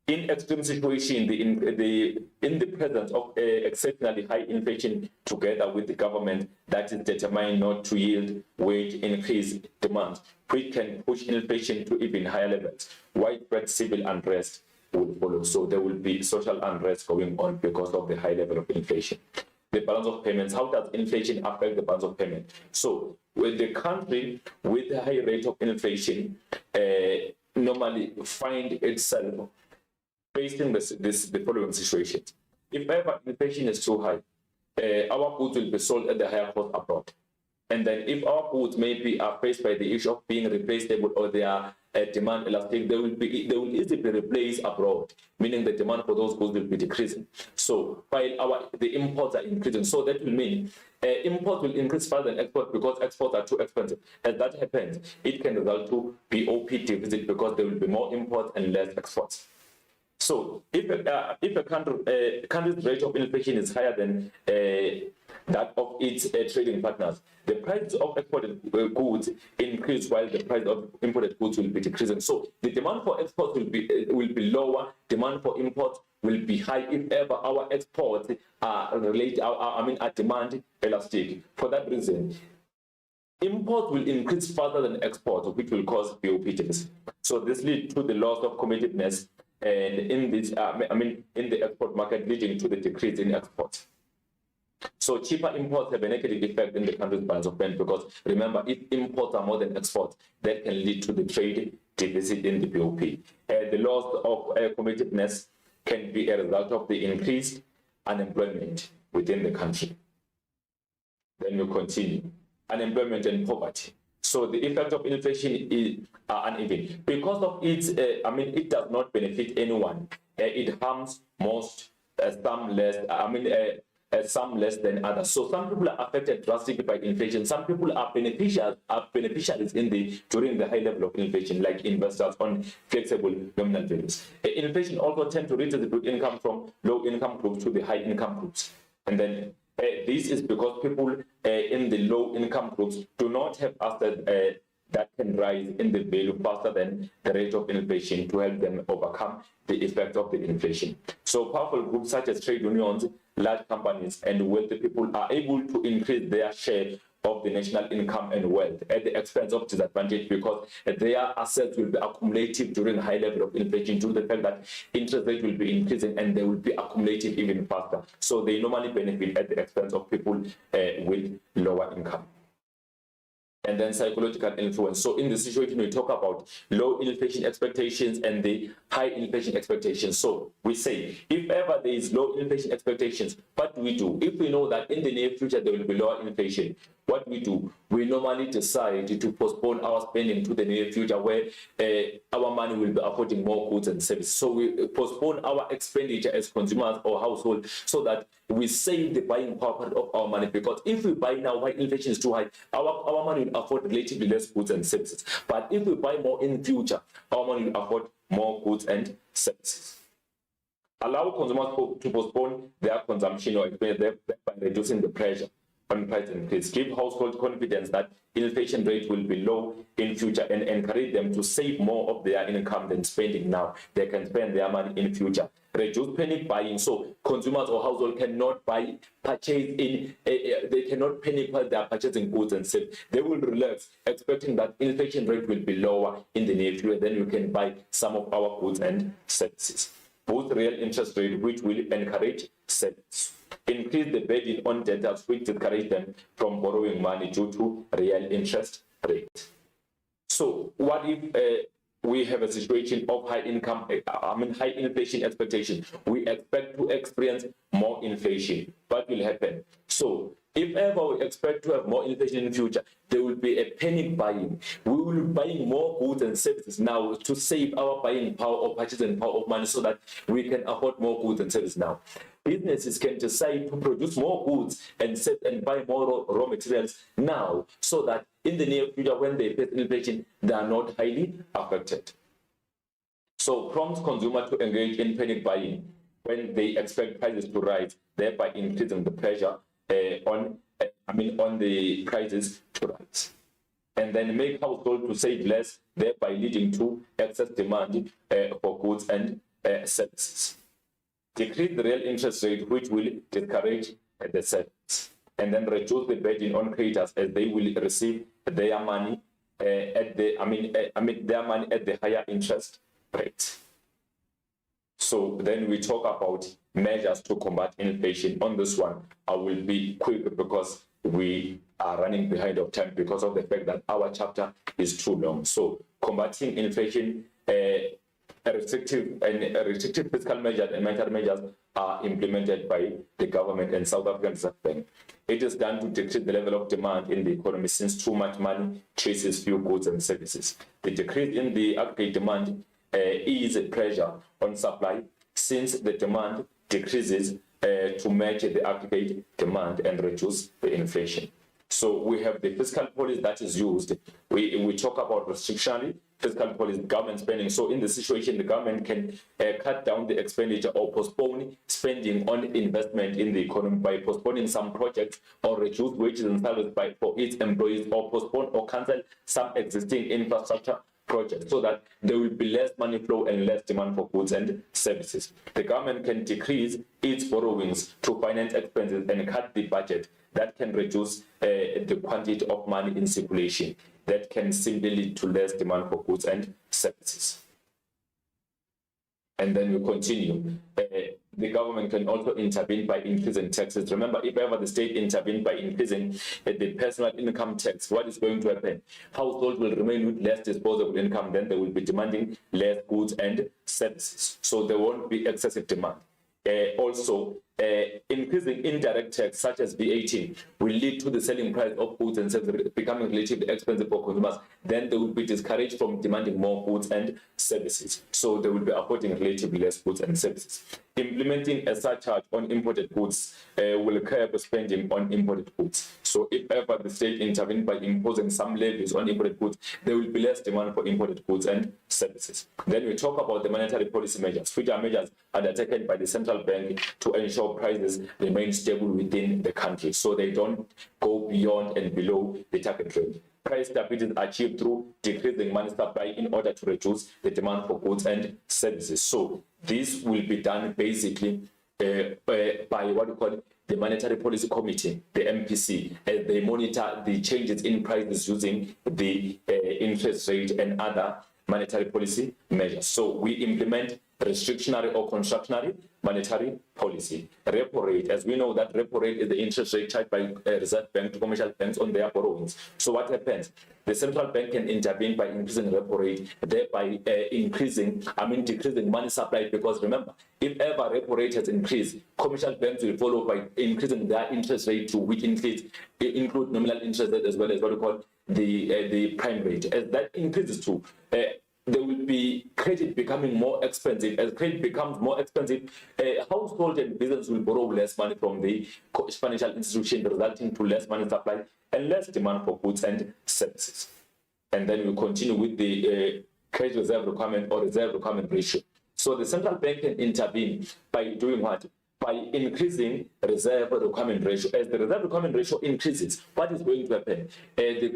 In extreme situation, in the presence of exceptionally high inflation, together with the government that is determined not to yield wage increase demands, which can push inflation to even higher levels, widespread civil unrest will follow. So there will be social unrest going on because of the high level of inflation. The balance of payments. How does inflation affect the balance of payment? So with the country with a high rate of inflation normally find itself facing the following situation. If ever inflation is too high, our goods will be sold at the higher cost abroad. And then if our goods maybe are faced by the issue of being replaceable or they are demand elastic, they will easily be replaced abroad, meaning the demand for those goods will be decreasing. So while the imports are increasing, so that will mean imports will increase faster than exports because exports are too expensive. As that happens, it can result to BOP deficit because there will be more imports and less exports. So if a country's rate of inflation is higher than that of its trading partners, the price of exported goods increase while the price of imported goods will be decreasing. So the demand for exports will be lower, demand for imports will be high if ever our exports are demand elastic. For that reason, imports will increase faster than exports, which will cause BOP deficit. So this leads to the loss of competitiveness and in this, in the export market, leading to the decrease in exports. So cheaper imports have a negative effect in the country's balance of payment because remember, if imports are more than exports, that can lead to the trade deficit in the BOP. The loss of competitiveness can be a result of the increased unemployment within the country. Then we continue. Unemployment and poverty. So the effect of inflation is uneven because of its. It does not benefit anyone. It harms most, some less. Some less than others. So some people are affected drastically by inflation. Some people are beneficiaries during the high level of inflation, like investors on flexible nominal values. Inflation also tends to reduce the income from low income groups to the high income groups, and then. This is because people in the low income groups do not have assets that can rise in the value faster than the rate of inflation to help them overcome the effect of the inflation. So powerful groups such as trade unions, large companies, and wealthy people are able to increase their share of the national income and wealth at the expense of disadvantage because their assets will be accumulative during a high level of inflation due to the fact that interest rate will be increasing and they will be accumulative even faster. So they normally benefit at the expense of people with lower income. And then psychological influence. So in this situation, we talk about low inflation expectations and the high inflation expectations. So we say, if ever there is low inflation expectations, what do we do? If we know that in the near future there will be lower inflation, what we do, we normally decide to postpone our spending to the near future where our money will be affording more goods and services. So we postpone our expenditure as consumers or household so that we save the buying power of our money, because if we buy now while inflation is too high, our money will afford relatively less goods and services. But if we buy more in the future, our money will afford more goods and services. Allow consumers to postpone their consumption or expenditure by reducing the pressure on price increase. Give households confidence that inflation rate will be low in future and encourage them to save more of their income than spending now. They can spend their money in future. Reduce panic buying, so consumers or households cannot they cannot panic buy their purchasing goods and save. They will relax, expecting that inflation rate will be lower in the near future. Then we can buy some of our goods and services. Boost real interest rate, which will encourage savings. Increase the burden on debtors, which discourage them from borrowing money due to real interest rate. So what if we have a situation of high inflation expectation? We expect to experience more inflation. What will happen? So if ever we expect to have more inflation in the future, there will be a panic buying. We will be buying more goods and services now to save our buying power or purchasing power of money so that we can afford more goods and services now. Businesses can decide to produce more goods and buy more raw materials now so that in the near future, when they face inflation, they are not highly affected. So prompt consumers to engage in panic buying when they expect prices to rise, thereby increasing the pressure on the prices to rise. And then make households to save less, thereby leading to excess demand for goods and services. Decrease the real interest rate, which will discourage the savings, and then reduce the burden on creditors as they will receive their money at the higher interest rate. So then we talk about measures to combat inflation. On this one, I will be quick because we are running behind of time because of the fact that our chapter is too long. So combating inflation, restrictive fiscal measures and monetary measures are implemented by the government and South African Reserve Bank. It is done to decrease the level of demand in the economy since too much money chases few goods and services. The decrease in the aggregate demand is a pressure on supply since the demand decreases to match the aggregate demand and reduce the inflation. So we have the fiscal policy that is used. We talk about restrictionary fiscal policy, government spending. So in the situation, the government can cut down the expenditure or postpone spending on investment in the economy by postponing some projects or reduce wages and salaries for its employees, or postpone or cancel some existing infrastructure projects so that there will be less money flow and less demand for goods and services. The government can decrease its borrowings to finance expenses and cut the budget. That can reduce the quantity of money in circulation. That can simply lead to less demand for goods and services. And then we continue. The government can also intervene by increasing taxes. Remember, if ever the state intervenes by increasing the personal income tax, what is going to happen? Households will remain with less disposable income, then they will be demanding less goods and services. So there won't be excessive demand. Also, increasing indirect tax such as VAT will lead to the selling price of goods and services becoming relatively expensive for consumers. Then they will be discouraged from demanding more goods and services. So they will be affording relatively less goods and services. Implementing a surcharge on imported goods will curb spending on imported goods. So if ever the state intervenes by imposing some levies on imported goods, there will be less demand for imported goods and services. Then we talk about the monetary policy measures, which are measures undertaken by the central bank to ensure prices remain stable within the country, so they don't go beyond and below the target rate. Price stability is achieved through decreasing money supply in order to reduce the demand for goods and services. So this will be done basically by what we call the Monetary Policy Committee, the MPC, as they monitor the changes in prices using the interest rate and other monetary policy measures. So we implement restrictionary or constructionary monetary policy. Repo rate, as we know that repo rate is the interest rate charged by Reserve Bank to commercial banks on their borrowings. So what happens? The central bank can intervene by increasing repo rate, thereby decreasing money supply, because remember, if ever repo rate has increased, commercial banks will follow by increasing their interest rate to which include nominal interest rate as well as what we call the prime rate. As that increases too, there will be credit becoming more expensive. As credit becomes more expensive, household and business will borrow less money from the financial institution, resulting to less money supply and less demand for goods and services. And then we continue with the credit reserve requirement or reserve requirement ratio. So the central bank can intervene by doing what? By increasing reserve requirement ratio. As the reserve requirement ratio increases, what is going to happen? The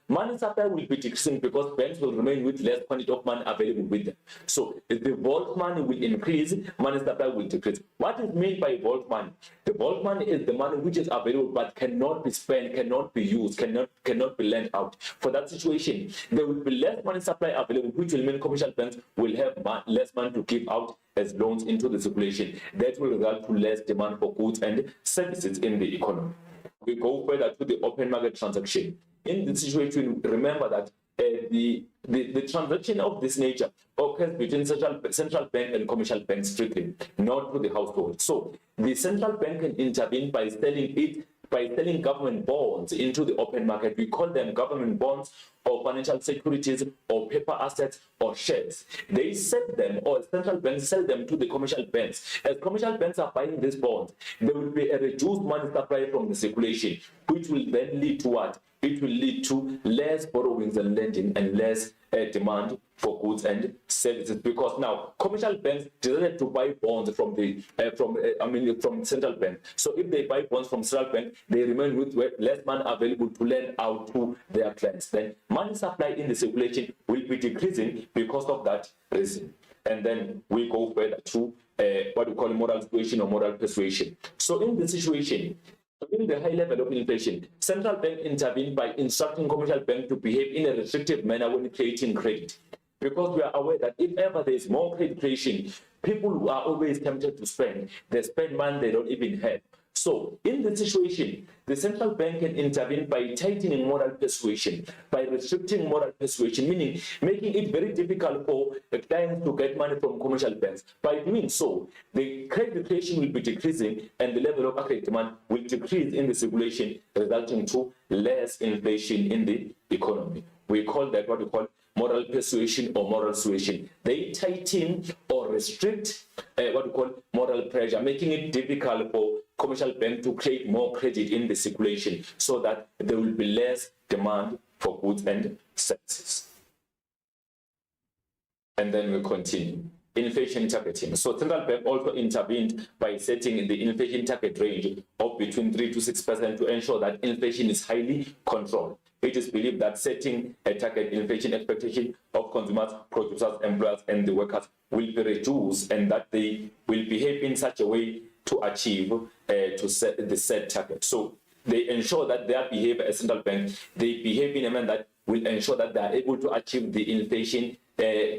money supply will be decreasing because banks will remain with less quantity of money available with them. So if the vault money will increase, money supply will decrease. What is meant by vault money? The vault money is the money which is available but cannot be spent, cannot be used, cannot be lent out. For that situation, there will be less money supply available, which will mean commercial banks will have less money to give out as loans into the circulation. That will result to less demand for goods and services in the economy. We go further to the open market transaction. In this situation, remember that the transaction of this nature occurs between central bank and commercial banks strictly, not to the household. So the central bank can intervene by selling government bonds into the open market. We call them government bonds or financial securities or paper assets or shares. They sell them, or central banks sell them to the commercial banks. As commercial banks are buying these bonds, there will be a reduced money supply from the circulation, which will then lead to what? It will lead to less borrowings and lending and less demand for goods and services, because now commercial banks decided to buy bonds from central bank. So if they buy bonds from central bank, they remain with less money available to lend out to their clients. Then money supply in the circulation will be decreasing because of that reason. And then we go further to what we call moral suasion or moral persuasion. So in this situation, in the high level of inflation, central bank intervened by instructing commercial bank to behave in a restrictive manner when creating credit. Because we are aware that if ever there is more credit creation, people who are always tempted to spend, they spend money they don't even have. So in this situation, the central bank can intervene by tightening moral persuasion, by restricting moral persuasion, meaning making it very difficult for the clients to get money from commercial banks. By doing so, the credit creation will be decreasing and the level of credit demand will decrease in the circulation, resulting to less inflation in the economy. We call that what we call moral persuasion or moral suasion. They tighten or restrict what we call moral pressure, making it difficult for commercial bank to create more credit in the circulation so that there will be less demand for goods and services. And then we continue. Inflation targeting. So central bank also intervened by setting the inflation target range of between 3 to 6% to ensure that inflation is highly controlled. It is believed that setting a target inflation expectation of consumers, producers, employers, and the workers will be reduced, and that they will behave in such a way to achieve to set the said target. So they ensure that their behavior as central bank, they behave in a manner that will ensure that they are able to achieve the inflation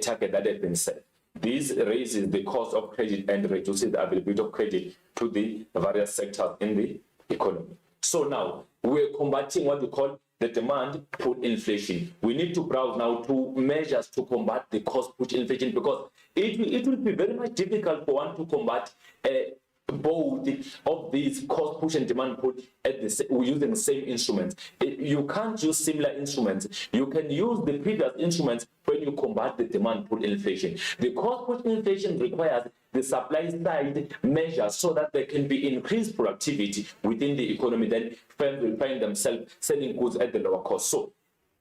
target that has been set. This raises the cost of credit and reduces the availability of credit to the various sectors in the economy. So now we're combating what we call the demand pull inflation. We need to browse now to measures to combat the cost push inflation, because it will be very much difficult for one to combat both of these cost push and demand pull using the same instruments. You can't use similar instruments. You can use the previous instruments when you combat the demand pull inflation. The cost push inflation requires the supply side measures so that there can be increased productivity within the economy. Then firms will find themselves selling goods at the lower cost. So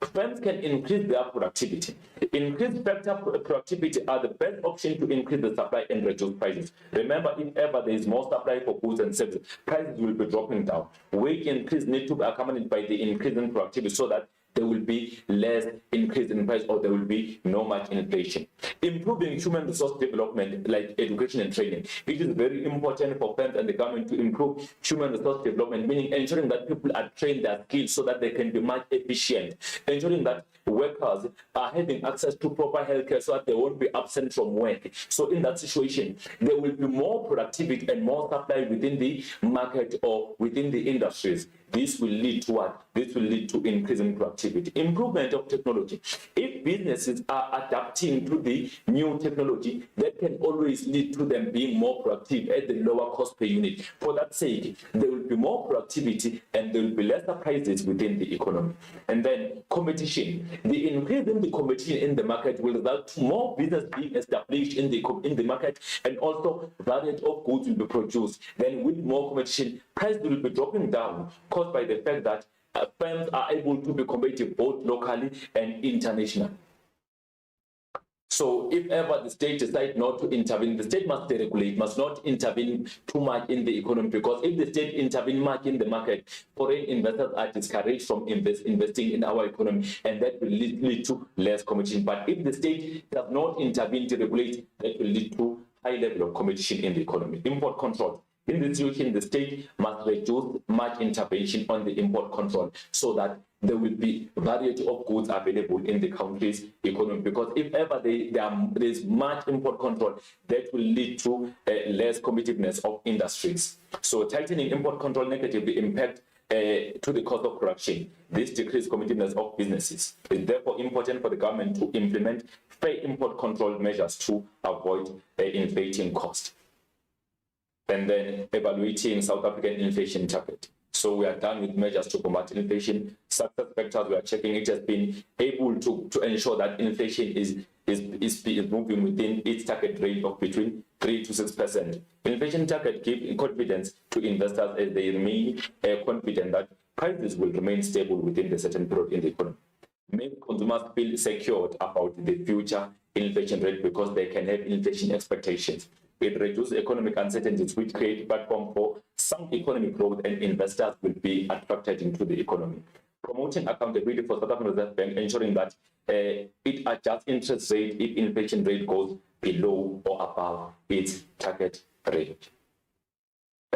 firms can increase their productivity. Increased productivity are the best option to increase the supply and reduce prices. Remember, if ever there is more supply for goods and services, prices will be dropping down. Wage increase need to be accompanied by the increase in productivity so that there will be less increase in price, or there will be no much inflation. Improving human resource development, like education and training. It is very important for firms and the government to improve human resource development, meaning ensuring that people are trained their skills so that they can be much efficient, ensuring that workers are having access to proper healthcare so that they won't be absent from work. So in that situation, there will be more productivity and more supply within the market or within the industries. This will lead to what? This will lead to increasing productivity. Improvement of technology. If businesses are adapting to the new technology, that can always lead to them being more productive at the lower cost per unit. For that sake, there will be more productivity and there will be lesser prices within the economy. And then competition. The increase in the competition in the market will result to more business being established in the market, and also variety of goods will be produced. Then with more competition, price will be dropping down, caused by the fact that firms are able to be competitive both locally and internationally. So if ever the state decides not to intervene, the state must deregulate, must not intervene too much in the economy, because if the state intervenes much in the market, foreign investors are discouraged from investing in our economy, and that will lead to less competition. But if the state does not intervene to regulate, that will lead to high level of competition in the economy. Import control. In this situation, the state must reduce much intervention on the import control so that there will be variety of goods available in the country's economy. Because if ever there is much import control, that will lead to less competitiveness of industries. So tightening import control negatively impact to the cost of production. This decreases competitiveness of businesses. It's therefore important for the government to implement fair import control measures to avoid inflating costs. And then evaluating South African inflation target. So we are done with measures to combat inflation. Success factors we are checking, it has been able to ensure that inflation is moving within its target rate of between 3 to 6%. Inflation target gives confidence to investors as they remain confident that prices will remain stable within the certain period in the economy. Make consumers feel secured about the future inflation rate because they can have inflation expectations. It reduces economic uncertainties, which create a platform for sound economic growth, and investors will be attracted into the economy. Promoting accountability for South African Reserve Bank, ensuring that it adjusts interest rate if inflation rate goes below or above its target rate.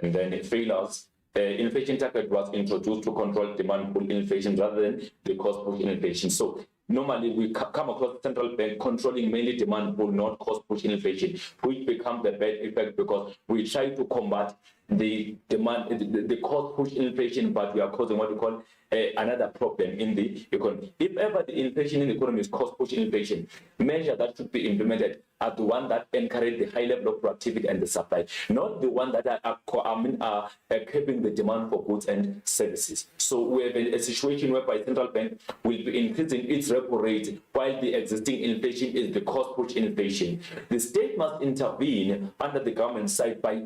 And then failures. Inflation target was introduced to control demand pull inflation rather than the cost push inflation. So normally we come across central bank controlling mainly demand pull, not cost push inflation, which becomes a bad effect because we try to combat the demand, the cost push inflation, but we are causing what we call another problem in the economy. If ever the inflation in the economy is cost push inflation, measures that should be implemented are the one that encourage the high level of productivity and the supply, not the one that are curbing the demand for goods and services. So we have a situation whereby central bank will be increasing its repo rate while the existing inflation is the cost push inflation. The state must intervene under the government side by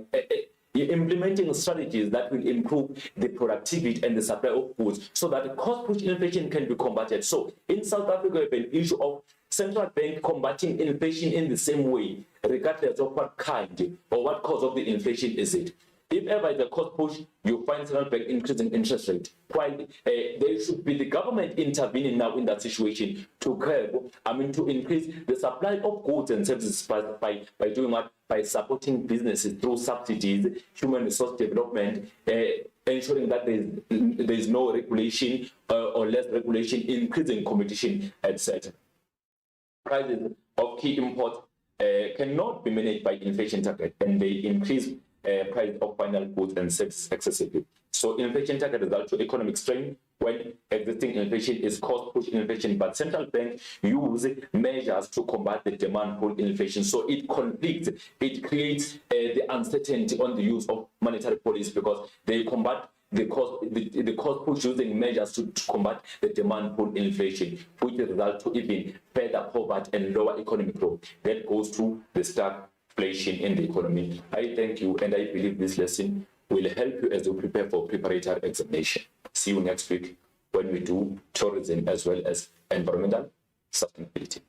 implementing strategies that will improve the productivity and the supply of goods so that the cost push inflation can be combated. So in South Africa, we have an issue of central bank combating inflation in the same way, regardless of what kind or what cause of the inflation is it. If ever the cost push, you find central bank increasing interest rate. While there should be the government intervening now in that situation to curb, to increase the supply of goods and services by doing what? By supporting businesses through subsidies, human resource development, ensuring that there is no regulation or less regulation, increasing competition, etc. Prices of key imports cannot be managed by inflation target, and they increase price of final goods and services excessively. So inflation target results to economic strain when existing inflation is cost push inflation, but central bank use measures to combat the demand pull inflation. So it conflicts, it creates the uncertainty on the use of monetary policy because they combat the cost push using measures to combat the demand pull inflation, which result to even further poverty and lower economic growth. That goes to the stagflation in the economy. I thank you, and I believe this lesson will help you as you prepare for preparatory examination. See you next week when we do tourism as well as environmental sustainability.